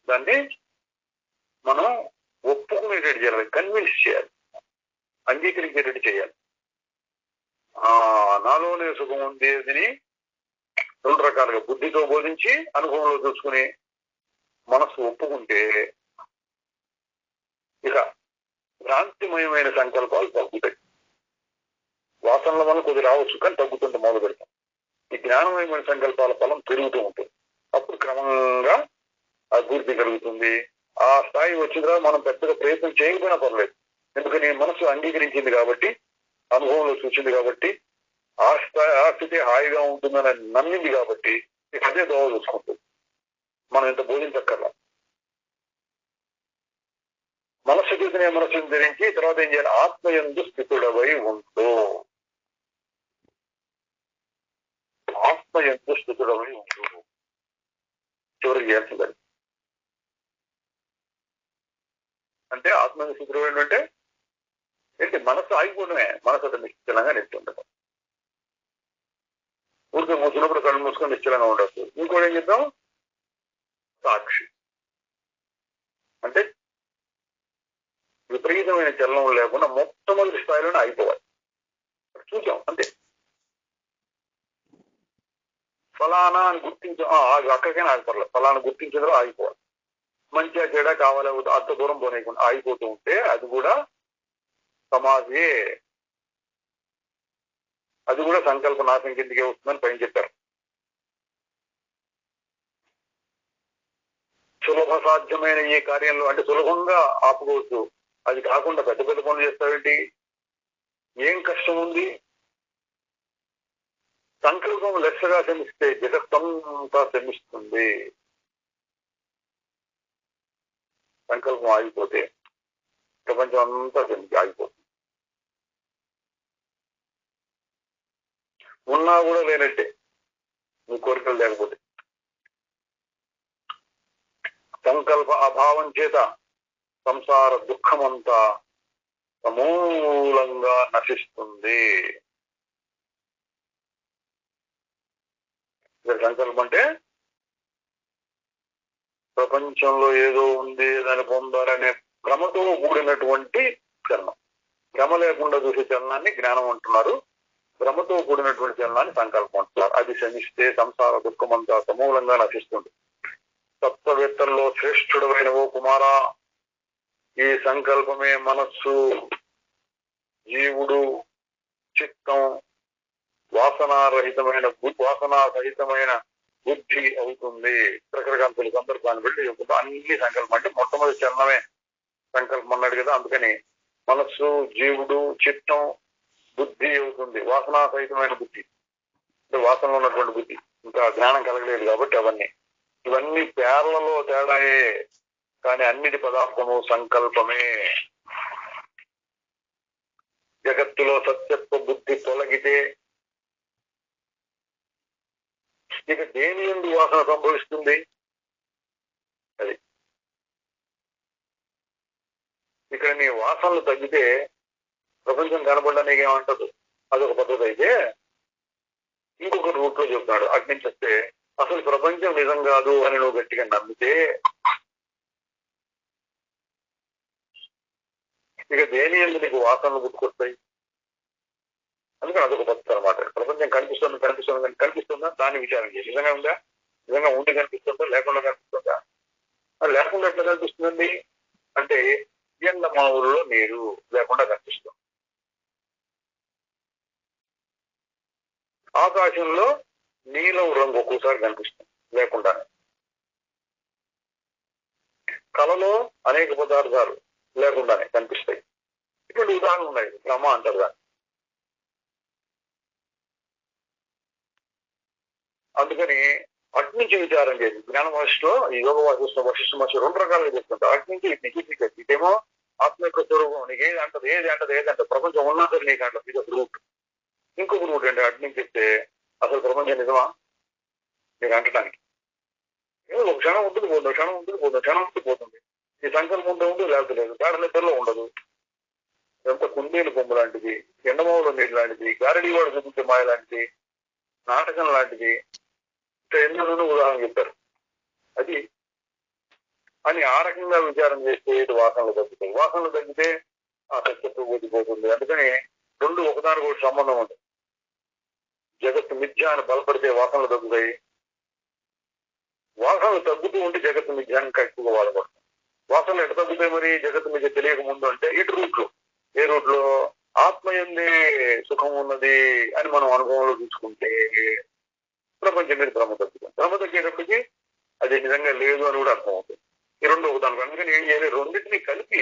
S1: దాన్ని మనం ఒప్పుకునేటట్టు చేయాలి, కన్విన్స్ చేయాలి, అంగీకరించేటట్టు చేయాలి. నాలోనే సుఖం ఉంది అని రెండు రకాలుగా బుద్ధితో బోధించి అనుభవంలో చూసుకుని మనస్సు ఒప్పుకుంటే ఇక భ్రాంతిమయమైన సంకల్పాలు తగ్గుతాయి. వాసనల వల్ల కొద్ది రావచ్చు కానీ తగ్గుతుంటే మొదలు పెడతాం. ఈ జ్ఞానమయమైన సంకల్పాల ఫలం పెరుగుతూ ఉంటుంది. అప్పుడు క్రమంగా అభివృద్ధి కలుగుతుంది. ఆ స్థాయి వచ్చిన తర్వాత మనం పెద్దగా ప్రయత్నం చేయకపోయినా పర్లేదు. ఎందుకని మనసు అంగీకరించింది కాబట్టి, అనుభవంలో చూసింది కాబట్టి, ఆ స్థితి హాయిగా ఉంటుందని నమ్మింది కాబట్టి ఇక అదే దోవ చూసుకుంటుంది. మనం ఇంత బోధించక్కర్లా. మనస్సు చేతనే మనస్సును ధరించి తర్వాత ఏం చేయాలి? ఆత్మయందు స్థితుడవై ఉంటూ, ఆత్మయందు స్థితుడవై ఉంటూ చివరికి చేస్తుంది. అంటే ఆత్మయందు స్థితుడవై అంటే ఏంటి? మనస్సు ఆగిపోవడమే. మనసు అతను నిశ్చలంగా నిల్చుండదు. ఊరికే మూసినప్పుడు కళ్ళు మూసుకొని నిశ్చలంగా ఉండొచ్చు. ఇంకోటి ఏం చెప్తాం? సాక్షి అంటే విపరీతమైన చలనం లేకుండా మొట్టమొదటి స్థాయిలోనే ఆగిపోవాలి. చూసాం అంతే. ఫలానా అని గుర్తించాం, అక్కడికైనా ఆగిపోవాలి. ఫలానా గుర్తించదో ఆగిపోవాలి. మంచిగా చెడా కావాలి అంత దూరం పోనీయకుండా ఆగిపోతూ ఉంటే అది కూడా సమాధి, అది కూడా సంకల్ప నాశం కిందకే వస్తుందని పైన చెప్పారు. సులభ సాధ్యమైన ఈ కార్యంలో అంటే సులభంగా ఆపుకోవచ్చు. అది కాకుండా పెద్ద పెద్ద పనులు చేస్తావేంటి? ఏం కష్టం ఉంది? సంకల్పం లెస్సగా శమిస్తే జగత్తంతా శమిస్తుంది. సంకల్పం ఆగిపోతే ప్రపంచం అంతా ఆగిపోతుంది. ఉన్నా కూడా లేనట్టే నీ కోరికలు లేకపోతే. సంకల్ప అభావం చేత సంసార దుఃఖమంతా సమూలంగా నశిస్తుంది. సంకల్పం అంటే ప్రపంచంలో ఏదో ఉంది, దాన్ని పొందాలనే భ్రమతో కూడినటువంటి చలనం. భ్రమ లేకుండా చూసే చలనాన్ని జ్ఞానం అంటున్నారు, భ్రమతో కూడినటువంటి చలనాన్ని సంకల్పం అంటున్నారు. అది శమిస్తే సంసార దుఃఖమంతా సమూలంగా నశిస్తుంది. తత్వవేత్తల్లో శ్రేష్ఠుడమైన ఓ కుమారా, ఈ సంకల్పమే మనస్సు, జీవుడు, చిత్తం, వాసనారహితమైన బుద్ధి అవుతుంది. రకరకాల సందర్భాన్ని బట్టి అన్ని సంకల్పం అంటే మొట్టమొదటి చలనమే సంకల్పం అన్నాడు కదా. అందుకని మనస్సు, జీవుడు, చిత్తం, బుద్ధి అవుతుంది. వాసనా సహితమైన బుద్ధి అంటే వాసనలో ఉన్నటువంటి బుద్ధి, ఇంకా జ్ఞానం కలగలేదు కాబట్టి ఇవన్నీ పేర్లలో తేడాయే, కానీ అన్నిటి పదార్థము సంకల్పమే. జగత్తులో సత్యత్వ బుద్ధి తొలగితే ఇక దేని యందు వాసన సంభవిస్తుంది? అది ఇక్కడ నీ వాసనలు తగ్గితే ప్రపంచం కనబడడానికి ఏమంటదు. అదొక పద్ధతి అయితే ఇంకొక రూట్ లో చెప్తున్నాడు. అటు నుంచి వస్తే అసలు ప్రపంచం నిజం కాదు అని నువ్వు గట్టిగా నమ్మితే ఇక దేని యందు నీకు వాసనలు పుట్టుకొస్తాయి. అందుకని అదొక పద్ధతి అనమాట. ప్రపంచం కనిపిస్తుందా దాన్ని విచారం చేసి నిజంగా ఉందా, నిజంగా ఉండి కనిపిస్తుందా, లేకుండా కనిపిస్తుందా? లేకుండా ఎట్లా కనిపిస్తుందండి అంటే ఎండమావుల్లో నీరు లేకుండా కనిపిస్తుంది, ఆకాశంలో నీలం రంగు ఒక్కోసారి కనిపిస్తుంది లేకుండానే, కళలో అనేక పదార్థాలు లేకుండానే కనిపిస్తాయి. ఇటువంటి ఉదాహరణలు ఉన్నాయి. భ్రమ అంటారు దాన్ని. అందుకని అటు నుంచి విచారం చేసి జ్ఞాన భాషలో ఈ యోగ వాసిస్తున్న వశిష్ఠ మహర్షి రెండు రకాలుగా చెప్తుంటారు. అటు నుంచి ఇటేమో ఆత్మ యొక్క స్వరూపం నీకు ఏది అంటది ప్రపంచం ఉన్నా సరే నీకు అంటది. ఇది ఒక రూట్. ఇంకొక రూట్ అంటే అటు నుంచి చెప్తే అసలు ప్రపంచం నిజమా నీకు అంటడానికి ఒక క్షణం ఉంటుంది పోతుంది, క్షణం ఉంటుంది పోతుంది. ఈ సంకల్పం ఉంటే లేకపోతే లేదు, గాఢ నిద్రలో ఉండదు. ఎంత కుందేలు కొమ్ము లాంటిది, ఎండమావులో నీటి లాంటిది, గారడీ వాడు చూపించే మాయ లాంటిది, నాటకం లాంటిది, ఎన్నో ఉదాహరణ చెప్తారు. అది అని ఆ రకంగా విచారం చేస్తే వాసనలు తగ్గుతాయి. వాసనలు తగ్గితే ఆ సత్యత్వం ఊదిపోతుంది. అందుకని రెండు ఒకదానికి ఒకటి సంబంధం ఉంది. జగత్తు మిథ్య అని బలపడితే వాసనలు తగ్గుతాయి, వాసనలు తగ్గుతూ ఉంటే జగత్తు మిథ్యాన్ని ఎక్కువగా బాధపడుతుంది. వాసనలు ఎటు తగ్గుతాయి మరి జగత్తు మిథ్య తెలియక ముందు అంటే ఇటు రూట్లు. ఏ రూట్లో ఆత్మయందే సుఖం ఉన్నది అని మనం అనుభవంలో చూసుకుంటే ప్రపంచం మీద భ్రమ తగ్గుతుంది. భ్రమ తగ్గేటప్పటికి అది నిజంగా లేదు అని కూడా అర్థమవుతుంది. ఈ రెండు ఒకదానికి. అందుకని ఏం చేయాలి, రెండింటినీ కలిపి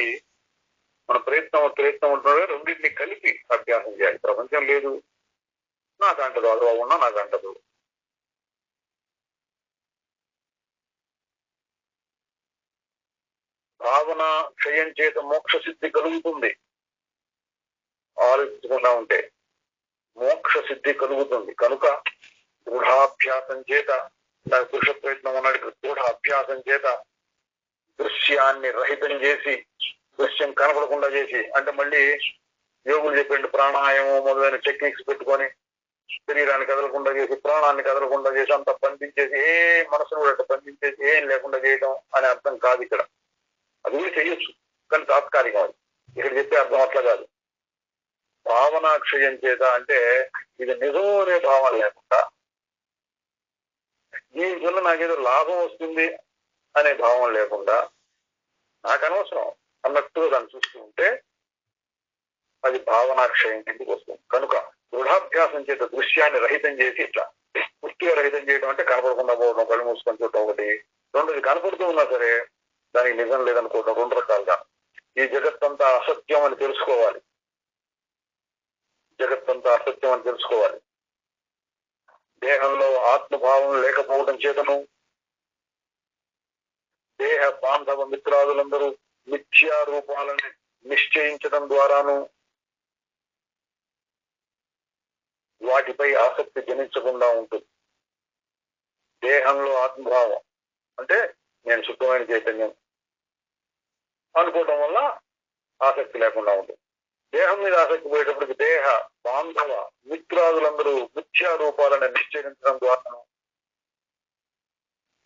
S1: మన ప్రయత్నం ఉంటున్నాడు, రెండింటినీ కలిపి అభ్యాసం చేయాలి. ప్రపంచం లేదు నాకు అంటదు, అది ఉన్నా నాకు అంటదు. భావన క్షయం చేత మోక్ష సిద్ధి కలుగుతుంది. ఆలోచించకుండా ఉంటే మోక్ష సిద్ధి కలుగుతుంది. కనుక దృఢాభ్యాసం చేత, నాకు పురుష ప్రయత్నం ఉన్నాడు, దృఢ అభ్యాసం చేత దృశ్యాన్ని రహితం చేసి, దృశ్యం కనపడకుండా చేసి, అంటే మళ్ళీ యోగులు చెప్పండి ప్రాణాయామం మొదలైన టెక్నిక్స్ పెట్టుకొని శరీరాన్ని కదలకుండా చేసి, ప్రాణాన్ని కదలకుండా చేసి, అంతా బంధించేసి, ఏ మనసును కూడా బంధించేసి ఏం లేకుండా చేయడం అనే అర్థం కాదు ఇక్కడ. అది కూడా చేయొచ్చు, కానీ తాత్కాలికం. అది ఇక్కడ చెప్పే అర్థం అట్లా కాదు. భావనాక్షయం చేత అంటే ఇది నిజం అనే భావన లేకుండా, దీనివల్ల నాకేదో లాభం వస్తుంది అనే భావం లేకుండా, నాకు అనవసరం అన్నట్టుగా దాన్ని చూస్తూ ఉంటే అది భావనాక్షయం కిందకి వస్తుంది. కనుక దృఢాభ్యాసం చేత దృశ్యాన్ని రహితం చేసి, ఇట్లా పూర్తిగా రహితం చేయడం అంటే కనపడకుండా పోవడం, కళ్ళు మూసుకొని చూడటం ఒకటి. రెండోది కనపడుతూ ఉన్నా సరే దానికి నిజం లేదనుకోవడం, రెండు రకాలుగా. ఈ జగత్తంతా అసత్యం అని తెలుసుకోవాలి. జగత్తంతా అసత్యం అని తెలుసుకోవాలి. దేహంలో ఆత్మభావం లేకపోవడం చేతను దేహ బాంధవ మిత్రాదులందరూ మిథ్యా రూపాలని నిశ్చయించడం ద్వారాను వాటిపై ఆసక్తి జనించకుండా ఉంటుంది. దేహంలో ఆత్మభావం అంటే నేను శుద్ధమైన చైతన్యం అనుకోవడం వల్ల ఆసక్తి లేకుండా ఉంటుంది. దేహం మీద ఆసక్తి పోయేటప్పటికి దేహ బాంధవ మిత్రాదులందరూ మిథ్యా రూపాలను నిశ్చయించడం ద్వారా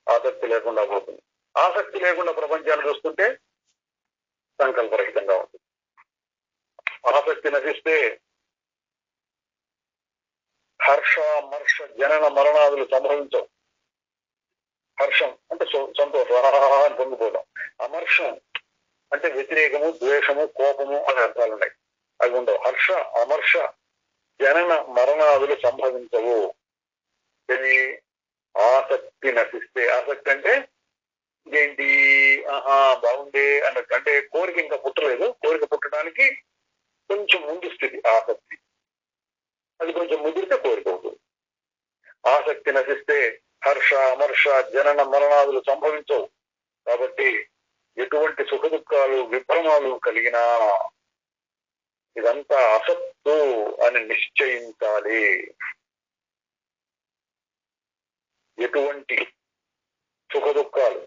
S1: ఆసక్తి లేకుండా పోతుంది. ఆసక్తి లేకుండా ప్రపంచాన్ని చూస్తుంటే సంకల్పరహితంగా ఉంటుంది. ఆసక్తి నశిస్తే హర్ష మర్ష జనన మరణాదులు సంభవించవు. హర్షం అంటే సంతోషం అని పొంగిపోవడం. అమర్షం అంటే వ్యతిరేకము, ద్వేషము, కోపము అనే అర్థాలు ఉన్నాయి. అవి ఉండవు. హర్ష అమర్ష జనన మరణాదులు సంభవించవు. ఇది ఆసక్తి నశిస్తే. ఆసక్తి అంటే ఏంటి? బాగుంది అన్నట్టు. అంటే కోరిక ఇంకా పుట్టలేదు. కోరిక పుట్టడానికి కొంచెం ముందు స్థితి ఆసక్తి. అది కొంచెం ముదిరితే కోరిక అవుతుంది. ఆసక్తి నశిస్తే హర్ష అమర్ష జనన మరణాదులు సంభవించవు. కాబట్టి ఎటువంటి సుఖ దుఃఖాలు విభ్రమాలు కలిగినా ఇదంతా అసత్తు అని నిశ్చయించాలి. ఎటువంటి సుఖ దుఃఖాలు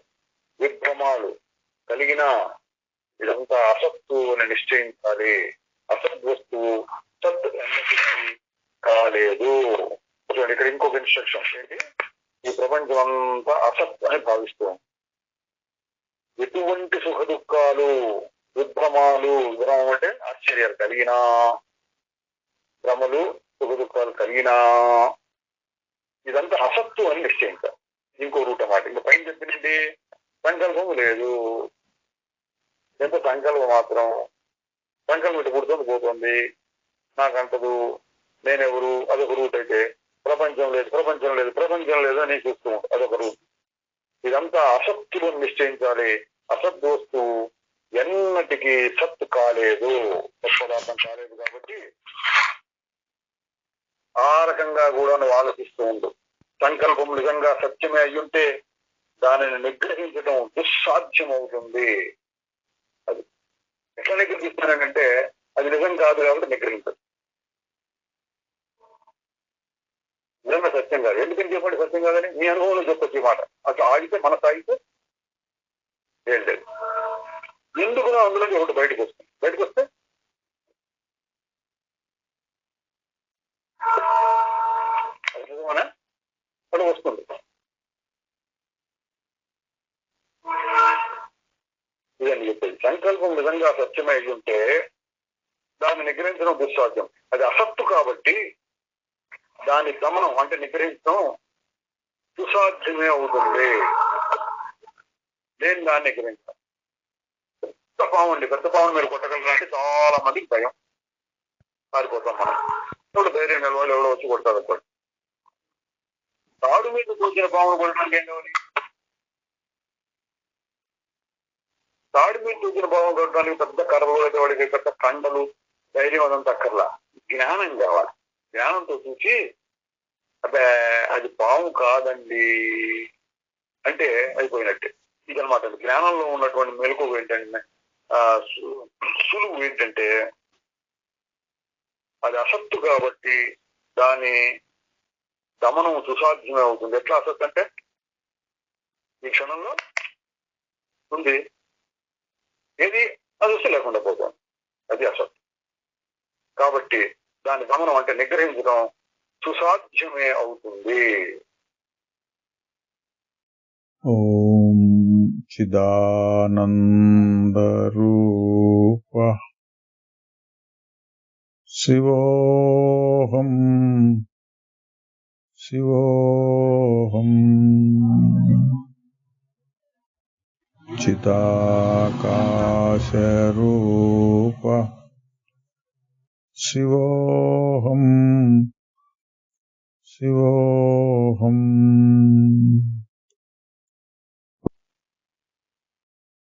S1: విభ్రమాలు కలిగినా ఇదంతా అసత్తు అని నిశ్చయించాలి. అసత్ వస్తువు సత్ అన్నటికీ కాలేదు. చూడండి, ఇక్కడ ఇంకొక ఇన్స్ట్రక్షన్ ఏంటి? ఈ ప్రపంచం అంతా అసత్ అని భావిస్తాం. ఎటువంటి సుఖ దుఃఖాలు విభ్రమాలు, విభ్రమం అంటే ఆశ్చర్యాలు కలిగినా, భ్రమలు సుఖ దుఃఖాలు కలిగినా ఇదంతా అసత్తు అని నిశ్చయించాలి. ఇంకో రూట్ అన్నమాట. ఇంకా పైన చెప్పినండి సంకల్పం లేదు. ఎంత సంకల్పం మాత్రం సంకల్పం ఇటు పుడుతుంది పోతుంది, నాకంటదు, నేనెవరు, అదొక రూట్. అయితే ప్రపంచం లేదు ప్రపంచం లేదు ప్రపంచం లేదు అని చూస్తూ ఉంటుంది, అదొక రూట్. ఇదంతా అసత్తులను నిశ్చయించాలి. అసత్ వస్తువు ఎన్నటికీ సత్తు కాలేదు, పదార్థం కాలేదు. కాబట్టి ఆ రకంగా కూడా నువ్వు ఆలోచిస్తూ ఉండు. సంకల్పం నిజంగా సత్యమే అయ్యుంటే దానిని నిగ్రహించడం దుస్సాధ్యం అవుతుంది. అది ఎట్లా నిగ్రహిస్తానంటే అది నిజం కాదు కాబట్టి నిగ్రహించదు. నిజంగా సత్యం కాదు. ఎందుకని చెప్పండి సత్యం కాదని? మీ అనుభవంలో చెప్పొచ్చు ఈ మాట. అట్లా ఆగితే మనసు ఆగితే ఏం లేదు. ఎందుకు అందులోకి ఒకటి బయటకు వస్తుంది. బయటకు వస్తే అది నిజమనే అది వస్తుంది. ఇదని చెప్పేది. సంకల్పం నిజంగా సత్యమై ఉంటే దాన్ని నిగ్రహించడం దుస్సాధ్యం. అది అసత్తు కాబట్టి దాని గమనం అంటే నిగ్రహించడం సుసాధ్యమే అవుతుంది. నేను దాన్ని నిగ్రహించాను. పెద్ద పాము అండి, పెద్ద పామును మీరు కొట్టగలరా అంటే చాలా మందికి భయం, పారిపోతాం మనం. ఇప్పుడు ధైర్యం నిలవాలి, ఎవడో వచ్చి కొడతారు అనుకోండి. తాడు మీద కూర్చిన పామును కొట్టడానికి ఏం కావాలి? తాడు మీద కూర్చిన పామును కొట్టడానికి పెద్ద కర్రలు, అయితే వాడికి పెద్ద కండలు, ధైర్యం అదంతా అక్కర్లా. జ్ఞానం కావాలి. జ్ఞానంతో చూసి అబ్బే అది పాము కాదండి అంటే అయిపోయినట్టే. ఇదనమాట. జ్ఞానంలో ఉన్నటువంటి మెలకువ ఏంటంటే, సులువు ఏంటంటే అది అసత్తు కాబట్టి దాని గమనం సుసాధ్యమే అవుతుంది. ఎట్లా అసత్తు అంటే ఈ క్షణంలో ఉంది, ఏది అది వస్తే లేకుండా పోతుంది, అది అసత్తు. కాబట్టి దాని గమనం అంటే నిగ్రహించడం సుసాధ్యమే అవుతుంది.
S2: ఓం చిదానంద రూప శివోహం శివోహం చిదాకాశ రూప శివోహం శివోహం